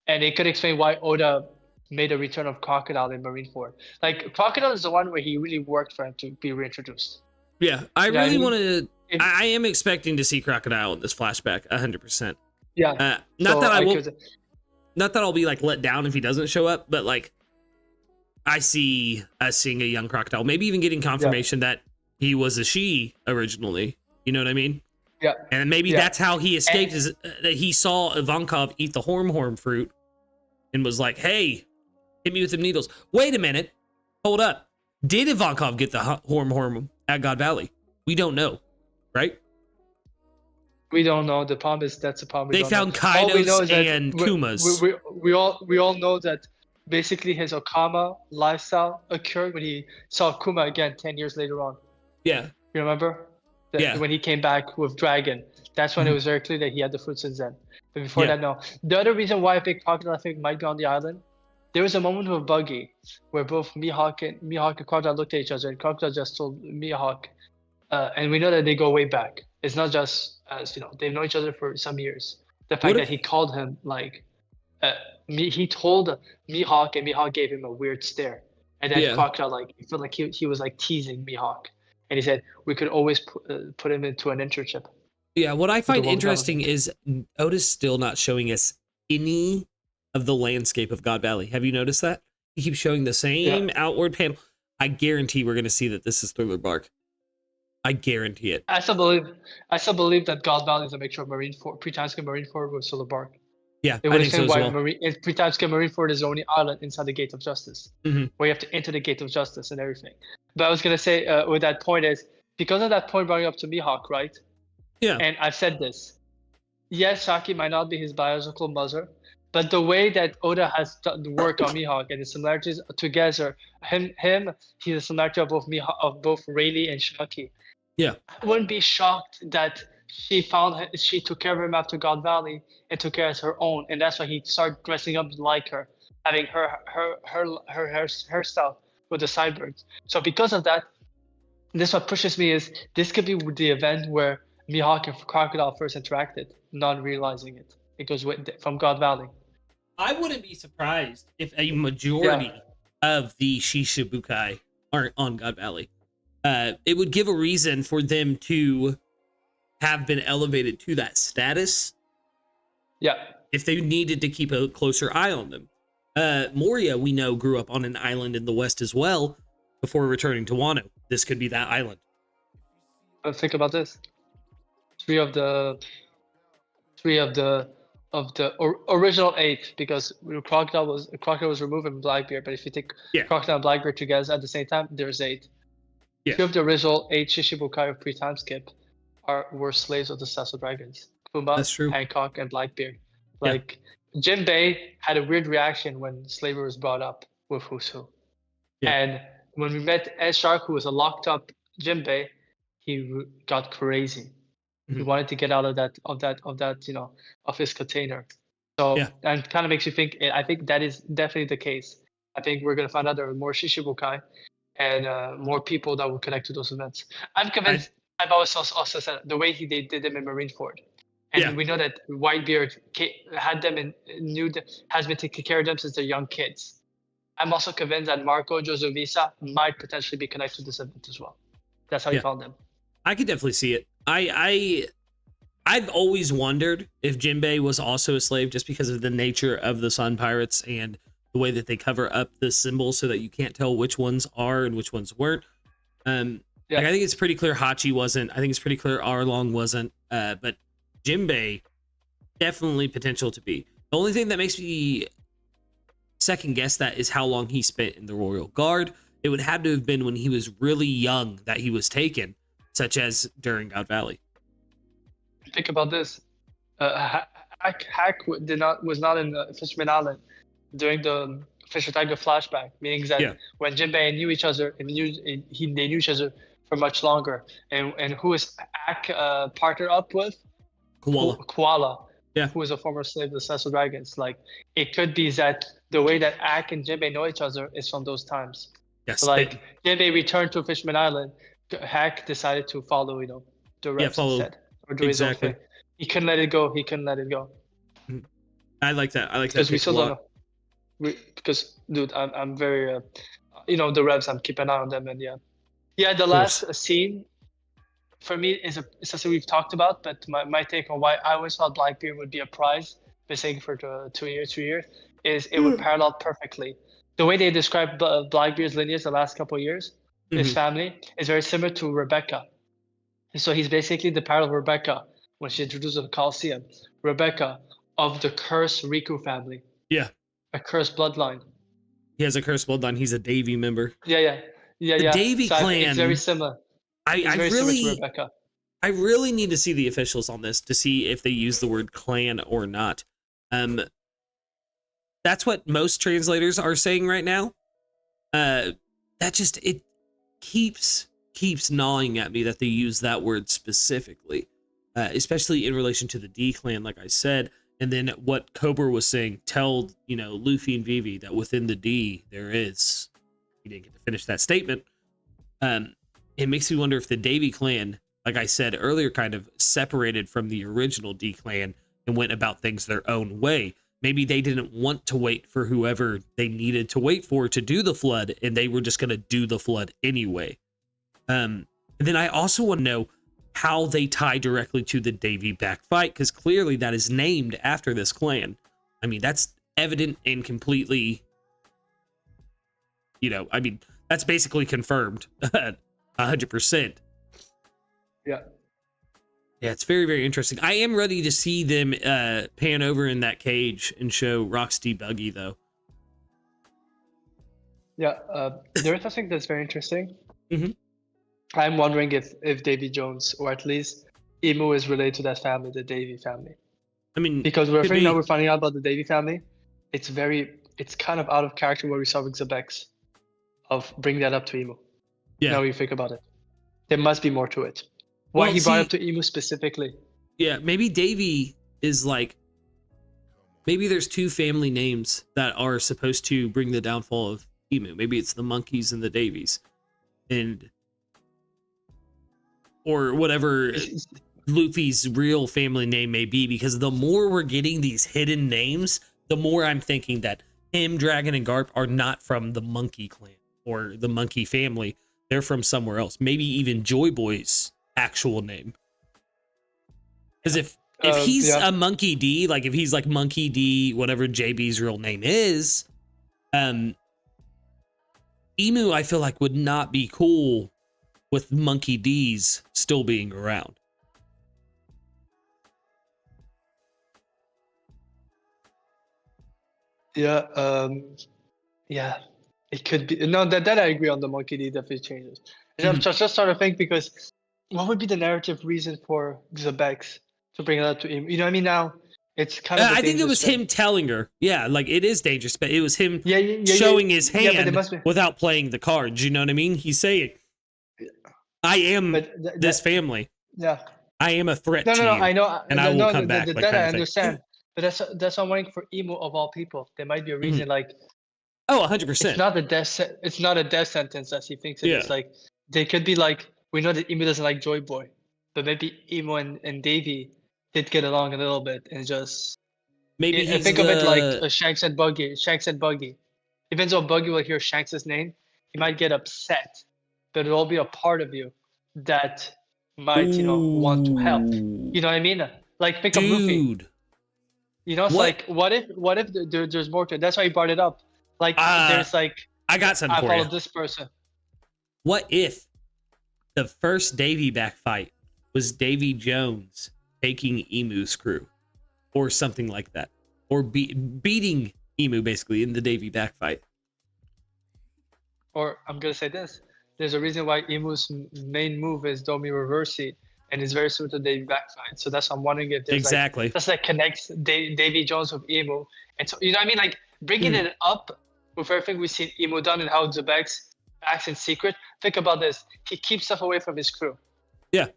B: And it could explain why Oda made a return of Crocodile in Marineford. Like, Crocodile is the one where he really worked for him to be reintroduced.
A: Yeah, I really want to. I am expecting to see Crocodile in this flashback, 100%.
B: Yeah.
A: Not that I'll be like let down if he doesn't show up, but like, I see us seeing a young Crocodile, maybe even getting confirmation that he was a she originally. You know what I mean?
B: Yeah.
A: And maybe that's how he escaped, is that he saw Ivankov eat the horn fruit and was like, hey, hit me with them needles. Wait a minute. Hold up. Did Ivankov get the horn at God Valley? We don't know, right?
B: We don't know. The problem is that's the problem.
A: They found Kaido's and Kuma's.
B: We all know that basically his Okama lifestyle occurred when he saw Kuma again 10 years later on.
A: Yeah.
B: You remember? When he came back with Dragon. That's when it was very clear that he had the fruit since then. But before that, no. The other reason why I think Crocodile might be on the island, there was a moment with Buggy where both Mihawk and Crocodile looked at each other, and Crocodile just told Mihawk, and we know that they go way back. It's not just they've known each other for some years. The fact that he called him he told Mihawk, and Mihawk gave him a weird stare, and then Crocodile he felt like he was like teasing Mihawk, and he said we could always put him into an internship.
A: Yeah, what I find interesting is Oda's still not showing us any of the landscape of God Valley. Have you noticed that? He keeps showing the same outward panel. I guarantee we're going to see that this is Thriller Bark. I guarantee it.
B: I still believe that God Valley is a mixture of pre-timeskip Marineford with Thriller Bark.
A: Yeah,
B: it would explain why pre-timeskip Marineford is the only island inside the Gate of Justice, where you have to enter the Gate of Justice and everything. But I was going to say with that point is, because of that point brought up to Mihawk, right?
A: Yeah.
B: And I've said this. Yes, Shaki might not be his biological mother, but the way that Oda has done the work on Mihawk and the similarities together, he's a similarity of both Rayleigh and Shaki.
A: Yeah.
B: I wouldn't be shocked that she took care of him after God Valley and took care as her own, and that's why he started dressing up like her, having her hairstyle with the sideburns. So because of that, this what pushes me is this could be the event where Mihawk and Crocodile first interacted, not realizing it. It goes from God Valley.
A: I wouldn't be surprised if a majority of the Shishibukai aren't on God Valley. It would give a reason for them to have been elevated to that status.
B: Yeah.
A: If they needed to keep a closer eye on them. Moria, we know, grew up on an island in the west as well before returning to Wano. This could be that island.
B: But think about this: three of the original 8, because Crocodile was removed and Blackbeard. But if you take Crocodile and Blackbeard together at the same time, there's 8.
A: Yeah.
B: 2 of the original 8 Shishibukai of pre-time skip were slaves of the Cecil Dragons: Kuma, Hancock, and Blackbeard. Like Jinbei had a weird reaction when slavery was brought up with Who's Who. And when we met Ed Shark, who was a locked up Jinbei, he got crazy. He wanted to get out of that, of his container. So and kind of makes you think. I think that is definitely the case. I think we're gonna find out there are more Shishibukai and more people that will connect to those events. I'm convinced. I've also said the way they did them in Marineford, and we know that Whitebeard had them and has been taking care of them since they're young kids. I'm also convinced that Marco Josevisa might potentially be connected to this event as well. That's how he found them.
A: I could definitely see it. I've always wondered if Jinbei was also a slave, just because of the nature of the Sun Pirates and the way that they cover up the symbols so that you can't tell which ones are and which ones weren't. Like, I think it's pretty clear Hachi wasn't. I think it's pretty clear Arlong wasn't. But Jinbei, definitely potential to be. The only thing that makes me second guess that is how long he spent in the Royal Guard. It would have to have been when he was really young that he was taken, such as during God Valley.
B: Think about this. Hack was not in Fisherman Island during the Fisher Tiger flashback, meaning that when Jinbei knew each other, they knew each other for much longer. And who is Hack partnered up with? Koala. Who is a former slave of the Cecil Dragons. Like, it could be that the way that Hack and Jinbei know each other is from those times.
A: Yes.
B: So, like, Jinbei returned to Fisherman Island. Hack decided to follow, the reps instead, or do his own thing. He couldn't let it go.
A: I like that.
B: Because we still don't know. Because, dude, I'm very, the revs. I'm keeping an eye on them, and the last scene for me is something we've talked about. But my take on why I always thought Blackbeard would be a prize, missing for 2 years, 3 years, is it would parallel perfectly. The way they describe Blackbeard's lineage the last couple of years, his family, is very similar to Rebecca. So he's basically the parallel of Rebecca when she introduced the Colosseum. Rebecca of the cursed Riku family. Yeah. A cursed bloodline.
A: He has a cursed bloodline. He's a Davy member.
B: The Davy
A: clan.
B: It's very similar.
A: I really need to see the officials on this to see if they use the word clan or not. That's what most translators are saying right now. It keeps gnawing at me that they use that word specifically, especially in relation to the D clan, like I said. And then what Cobra was saying, tell Luffy and Vivi that within the D there is. He didn't get to finish that statement. It makes me wonder if the Davy clan, like I said earlier, kind of separated from the original D clan and went about things their own way. Maybe they didn't want to wait for whoever they needed to wait for to do the flood, and they were just going to do the flood anyway. And then I also want to know how they tie directly to the Davy back fight, because clearly that is named after this clan. I mean, that's evident and completely, that's basically confirmed 100%. Yeah, it's very, very interesting. I am ready to see them pan over in that cage and show Rocksteady Buggy, though.
B: Yeah, there is something that's very interesting. I'm wondering if Davy Jones, or at least Emu, is related to that family, the Davy family. I mean, because we're finding out about the Davy family. It's kind of out of character what we saw with Zebex, of bringing that up to Emu. Yeah. Now you think about it, there must be more to it. Why he brought up to Emu specifically? Yeah,
A: maybe Davy is like, maybe there's 2 family names that are supposed to bring the downfall of Emu. Maybe it's the Monkeys and the Davies, or whatever Luffy's real family name may be. Because the more we're getting these hidden names, the more I'm thinking that him, Dragon, and Garp are not from the Monkey clan or the Monkey family. They're from somewhere else. Maybe even Joy Boy's actual name. Because if he's a Monkey D, like if he's like Monkey D, whatever JB's real name is, Emu, I feel like would not be cool with Monkey D's still being around.
B: Yeah, yeah, it could be. No, that I agree on. The Monkey D definitely changes. And I'm just trying to think, because what would be the narrative reason for Zebex to bring it up to him? You know what I mean? Now it's kind of.
A: I think it was him telling her. Yeah, like it is dangerous, but it was him
B: yeah,
A: showing his hand
B: be...
A: without playing the cards. You know what I mean? He's saying, "I am this family.
B: Yeah,
A: I am a threat to you.
B: I know,
A: and I will come back." Like,
B: that I understand. But that's what I'm waiting for. Emo of all people, there might be a reason. Like,
A: 100%.
B: It's not a death. It's not a death sentence as he thinks it is. Like, they could be like, we know that Emo doesn't like Joy Boy, but maybe Emo and Davy did get along a little bit, and just
A: maybe
B: think of it like Shanks and Buggy. Shanks and Buggy. Depends on Buggy will hear Shanks' name, he might get upset, but it'll all be a part of you that might want to help. You know what I mean? Like, think of Luffy. You know, it's like, what if there's more to it? That's why he brought it up. Like, there's like,
A: I got something for you.
B: I followed this person.
A: What if the first Davy back fight was Davy Jones taking Emu's crew, or something like that, or beating Emu basically in the Davy back fight?
B: Or I'm gonna say this: there's a reason why Emu's main move is Domi Reversi, and it's very similar to Davy back fight. So that's I'm wondering if there's that's like connects Davy Jones with Emu, and so you know what I mean, like bringing it up. With everything we've seen Emo done and how Zebex acts in secret, think about this. He keeps stuff away from his crew.
A: Yeah.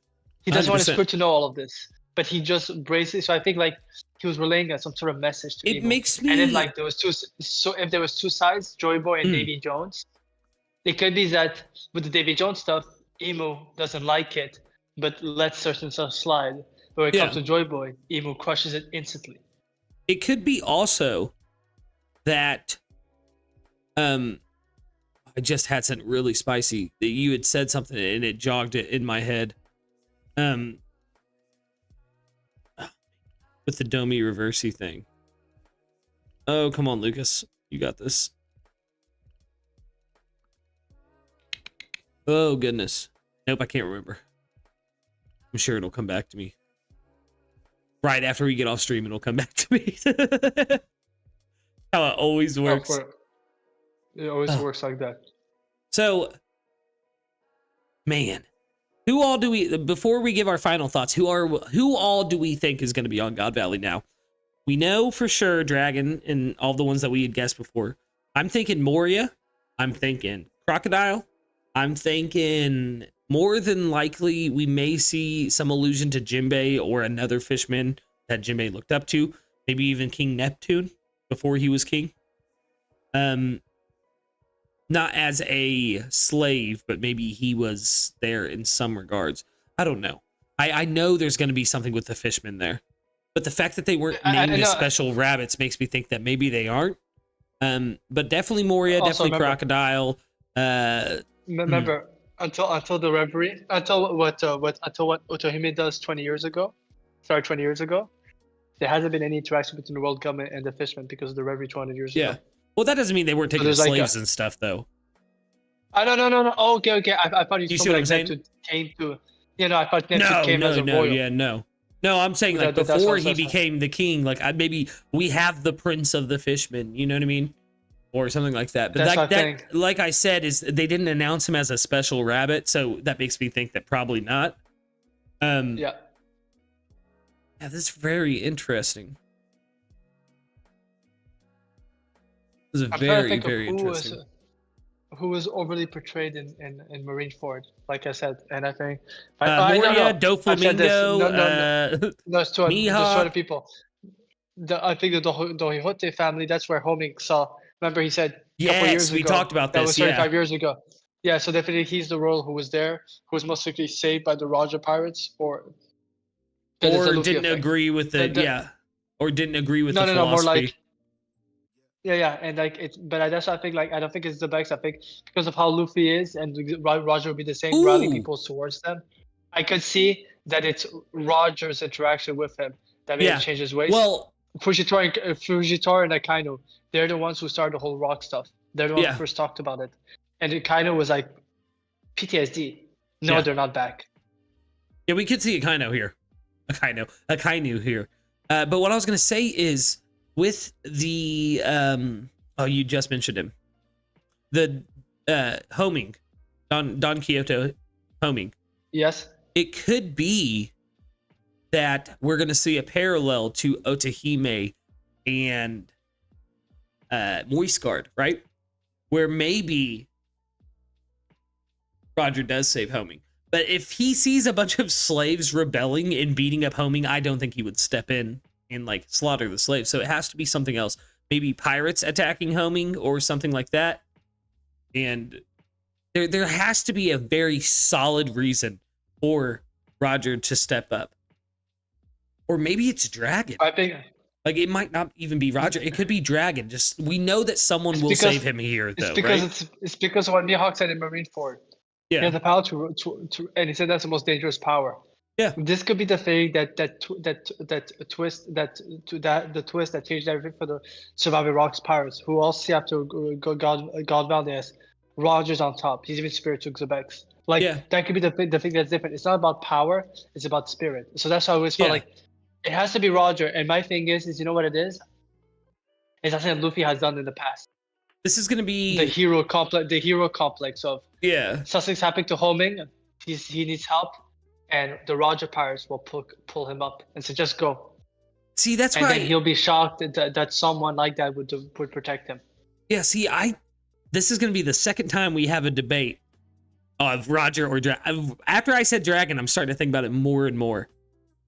B: He doesn't want his crew to know all of this. But he just braces. So I think like he was relaying some sort of message to Emo.
A: It makes me...
B: And if like there was if there was two sides, Joy Boy and Davy Jones, it could be that with the Davy Jones stuff, Emo doesn't like it, but lets certain stuff slide. But when it comes to Joy Boy, Emo crushes it instantly.
A: It could be also that I just had something really spicy that you had said something and it jogged it in my head. With the Domi Reversi thing. Oh, come on, Lucas. You got this. Oh, goodness. Nope, I can't remember. I'm sure it'll come back to me. Right after we get off stream, it'll come back to me. How it always works.
B: It always works like that.
A: So, man, who all do we, before we give our final thoughts, who all do we think is going to be on God Valley now? We know for sure Dragon and all the ones that we had guessed before. I'm thinking Moria. I'm thinking Crocodile. I'm thinking more than likely we may see some allusion to Jinbei or another fishman that Jinbei looked up to. Maybe even King Neptune before he was king. Not as a slave, but maybe he was there in some regards. I don't know. I know there's going to be something with the fishmen there. But the fact that they weren't named as special rabbits makes me think that maybe they aren't. But definitely Moria, definitely Crocodile.
B: Remember, until the Reverie, until what Otohime does 20 years ago, there hasn't been any interaction between the world government and the fishmen because of the Reverie 200 years ago.
A: Well, that doesn't mean they weren't taking slaves and stuff, though.
B: No. Oh, okay. I thought you
A: see what I'm saying?
B: Came to, I thought Neptune came as a royal.
A: No, I'm saying like before he became the king, like maybe we have the Prince of the Fishmen. You know what I mean? Or something like that. But that, like I said, is they didn't announce him as a special rabbit, so that makes me think that probably not. Yeah, this is very interesting. This is very interesting.
B: Who was overly portrayed in Marineford, like I said, and I think
A: Moria, Doflamingo,
B: no, it's 200 people. I think the Dohihote family. That's where Homing saw. Remember, he said a couple years ago.
A: We talked about this.
B: That was 35 years ago. Yeah, so definitely he's the royal who was there, who was most likely saved by the Raja pirates, or
A: didn't agree with or didn't agree with the philosophy.
B: More like. Yeah, and like it's, but that's I think like I don't think it's the best. I think because of how Luffy is, and Roger will be the same, rallying people towards them. I could see that it's Roger's interaction with him that made him change his ways.
A: Well,
B: Fujitora and Akainu, they're the ones who started the whole rock stuff. They're the ones who first talked about it, and Akainu was like PTSD. No, they're not back.
A: Yeah, we could see Akainu here. Akainu here. But what I was going to say is with the oh, you just mentioned him. The homing, Don Kyoto homing.
B: Yes.
A: It could be that we're going to see a parallel to Otahime and Moist Guard, right? Where maybe Roger does save homing. But if he sees a bunch of slaves rebelling and beating up homing, I don't think he would step in and like slaughter the slaves. So it has to be something else. Maybe pirates attacking homing or something like that. And there has to be a very solid reason for Roger to step up. Or maybe it's Dragon.
B: I think
A: like it might not even be Roger. It could be Dragon. Just we know that someone will save him here, though.
B: It's because what Mihawk said in Marineford. Yeah. He has the power to and he said that's the most dangerous power.
A: Yeah.
B: This could be the thing the twist that changed everything for the surviving rocks pirates, who all see after God Valley as Roger's on top. He's even spirit to Xebex. That could be the thing that's different. It's not about power, it's about spirit. So that's how I always felt like it has to be Roger. And my thing is you know what it is? It's something that Luffy has done in the past.
A: This is gonna be
B: the hero complex of something's happening to Homing. He needs help, and the Roger pirates will pull him up and say, "Just go."
A: See, that's why
B: then he'll be shocked that someone like that would protect him.
A: Yeah. See, this is gonna be the second time we have a debate of Roger or Dragon. After I said Dragon, I'm starting to think about it more and more.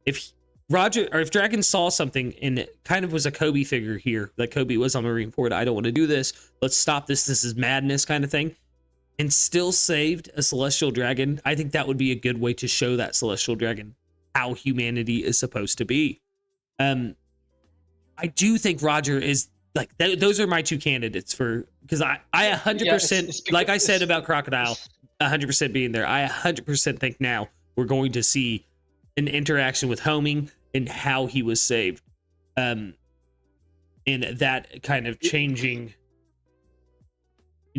A: If Dragon saw something and it kind of was a Kube figure here, like Kube was on Marineford, I don't want to do this, let's stop this, this is madness kind of thing, and still saved a Celestial Dragon, I think that would be a good way to show that Celestial Dragon how humanity is supposed to be. I do think Roger is, like, those are my two candidates for, because I 100%, like I said about Crocodile, 100% being there, I 100% think now we're going to see an interaction with Homing and how he was saved, and that kind of changing,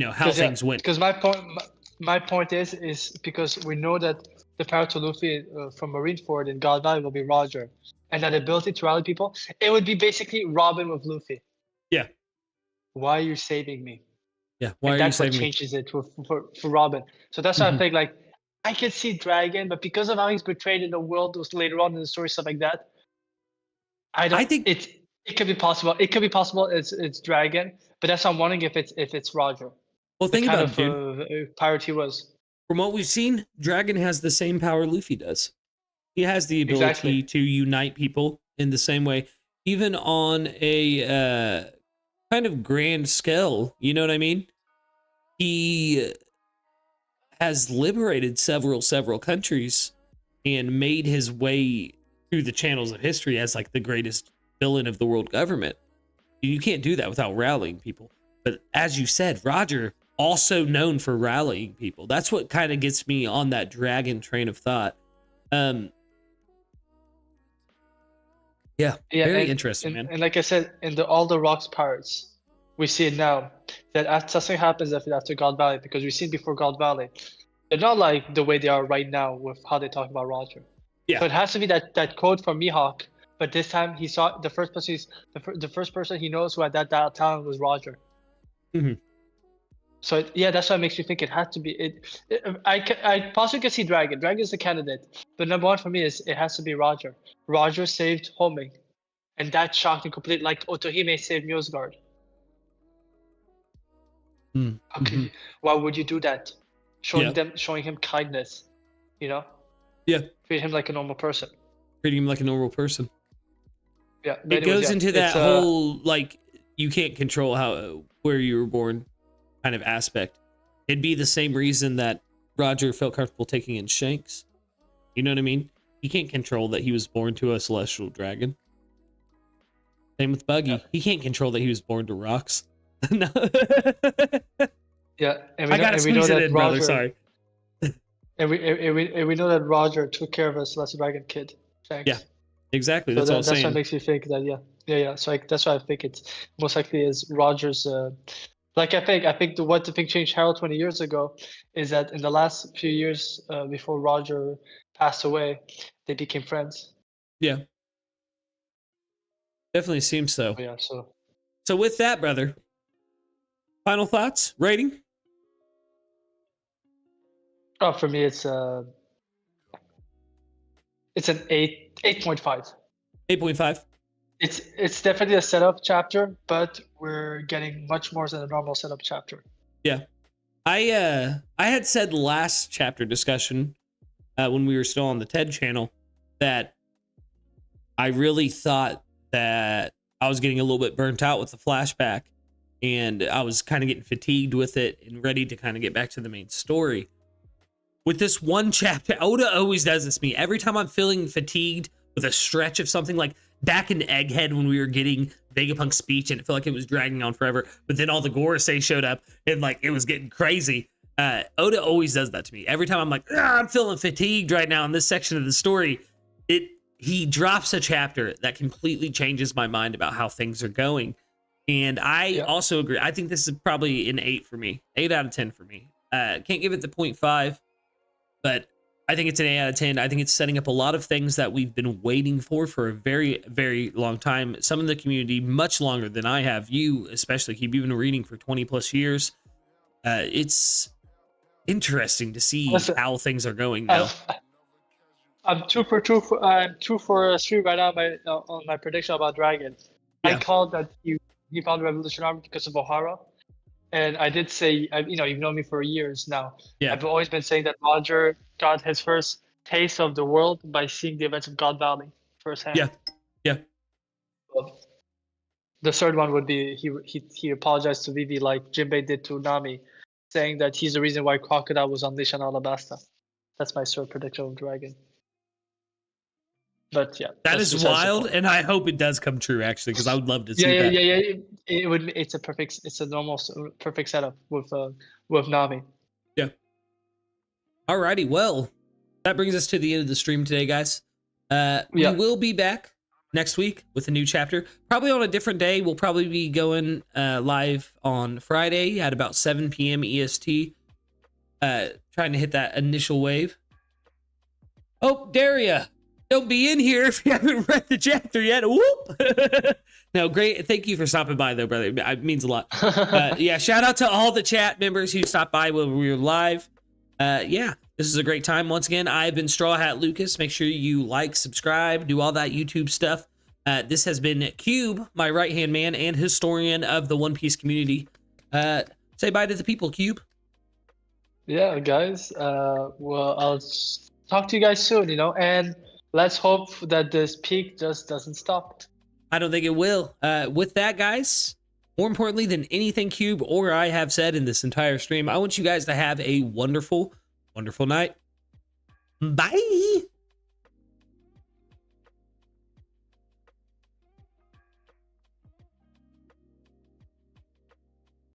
A: how things went.
B: Because my point is because we know that the power to Luffy from Marineford and God Valley will be Roger, and that ability to rally people, it would be basically Robin with Luffy.
A: Yeah.
B: Why are you saving me?
A: Yeah. Why are you saving me?
B: That's what changes it for Robin. So that's why I think like. I can see Dragon, but because of how he's portrayed in the world later on in the story, stuff like that, I think it could be possible. It could be possible it's Dragon, but that's why I'm wondering if it's Roger.
A: Well, think about it, dude.
B: Pirate he was.
A: From what we've seen, Dragon has the same power Luffy does. He has the ability to unite people in the same way, even on a kind of grand scale. You know what I mean? He has liberated several countries and made his way through the channels of history as like the greatest villain of the world government. You can't do that without rallying people. But as you said, Roger also known for rallying people. That's what kind of gets me on that Dragon train of thought. Very interesting, man.
B: And like I said, in all the rocks pirates, we see it now that something happens after God Valley, because we've seen before God Valley, they're not like the way they are right now with how they talk about Roger.
A: Yeah.
B: So it has to be that quote from Mihawk, but this time he saw the first person he knows who had that talent was Roger.
A: Mm-hmm.
B: So that's why it makes me think it had to be I possibly can see Dragon. Dragon is the candidate, but number one for me is it has to be Roger. Roger saved Homing, and that shocked me completely. Like Otohime saved Muzguard. Okay, why would you do that? Showing him kindness, Yeah. Treat him like a normal person.
A: Treating him like a normal person.
B: Yeah.
A: It goes into that whole like you can't control where you were born kind of aspect. It'd be the same reason that Roger felt comfortable taking in Shanks. You know what I mean? He can't control that he was born to a celestial dragon. Same with Buggy. Yeah. He can't control that he was born to rocks. No.
B: Yeah,
A: I gotta squeeze it in, brother. Sorry.
B: And we know that Roger took care of a celestial dragon kid. Shanks.
A: Yeah, exactly.
B: So
A: that's
B: what makes me think that. Yeah. So that's why I think it's most likely is Roger's Like I think what the thing changed Harold 20 years ago is that in the last few years before Roger passed away, they became friends.
A: Yeah. Definitely seems so.
B: Yeah,
A: so with that, brother, final thoughts, rating?
B: Oh, for me it's an 8.5.
A: 8.5.
B: It's definitely a setup chapter, but we're getting much more than a normal setup chapter.
A: Yeah. I had said last chapter discussion when we were still on the TED channel that I really thought that I was getting a little bit burnt out with the flashback, and I was kind of getting fatigued with it and ready to kind of get back to the main story. With this one chapter, Oda always does this to me. Every time I'm feeling fatigued with a stretch of something, like back in Egghead when we were getting Vegapunk's speech and it felt like it was dragging on forever, but then all the Gorosei showed up and like it was getting crazy. Oda always does that to me. Every time I'm like, I'm feeling fatigued right now in this section of the story, he drops a chapter that completely changes my mind about how things are going. And I also agree. I think this is probably an 8 for me. 8 out of 10 for me. Can't give it the 0.5, but I think it's an 8 out of 10. I think it's setting up a lot of things that we've been waiting for a very, very long time. Some of the community much longer than I have. You especially, you've been reading for 20 plus years. It's interesting to see how things are going now.
B: I'm 2 for 3 right now on my prediction about Dragon. Yeah. I called that he found the Revolution Army because of Ohara. And I did say, you've known me for years now. Yeah. I've always been saying that Roger got his first taste of the world by seeing the events of God Valley firsthand.
A: Yeah.
B: The third one would be he apologized to Vivi like Jinbei did to Nami, saying that he's the reason why Crocodile was unleashed on Alabasta. That's my third prediction of Dragon. But yeah,
A: that is wild, and I hope it does come true actually, because I would love to see that.
B: Yeah. It's a normal perfect setup with Nami.
A: Yeah. Alrighty, well, that brings us to the end of the stream today, guys. We will be back next week with a new chapter, probably on a different day. We'll probably be going live on Friday at about 7 p.m. EST, trying to hit that initial wave. Oh, Daria, don't be in here if you haven't read the chapter yet. Whoop! No, great. Thank you for stopping by, though, brother. It means a lot. Yeah, shout out to all the chat members who stopped by when we were live. Yeah, this is a great time. Once again, I've been Straw Hat Lucas. Make sure you like, subscribe, do all that YouTube stuff. This has been Kube, my right-hand man and historian of the One Piece community. Say bye to the people, Kube.
B: Yeah, guys. Well, I'll talk to you guys soon, and let's hope that this peak just doesn't stop.
A: I don't think it will. With that, guys, more importantly than anything Kube or I have said in this entire stream, I want you guys to have a wonderful, wonderful night. Bye.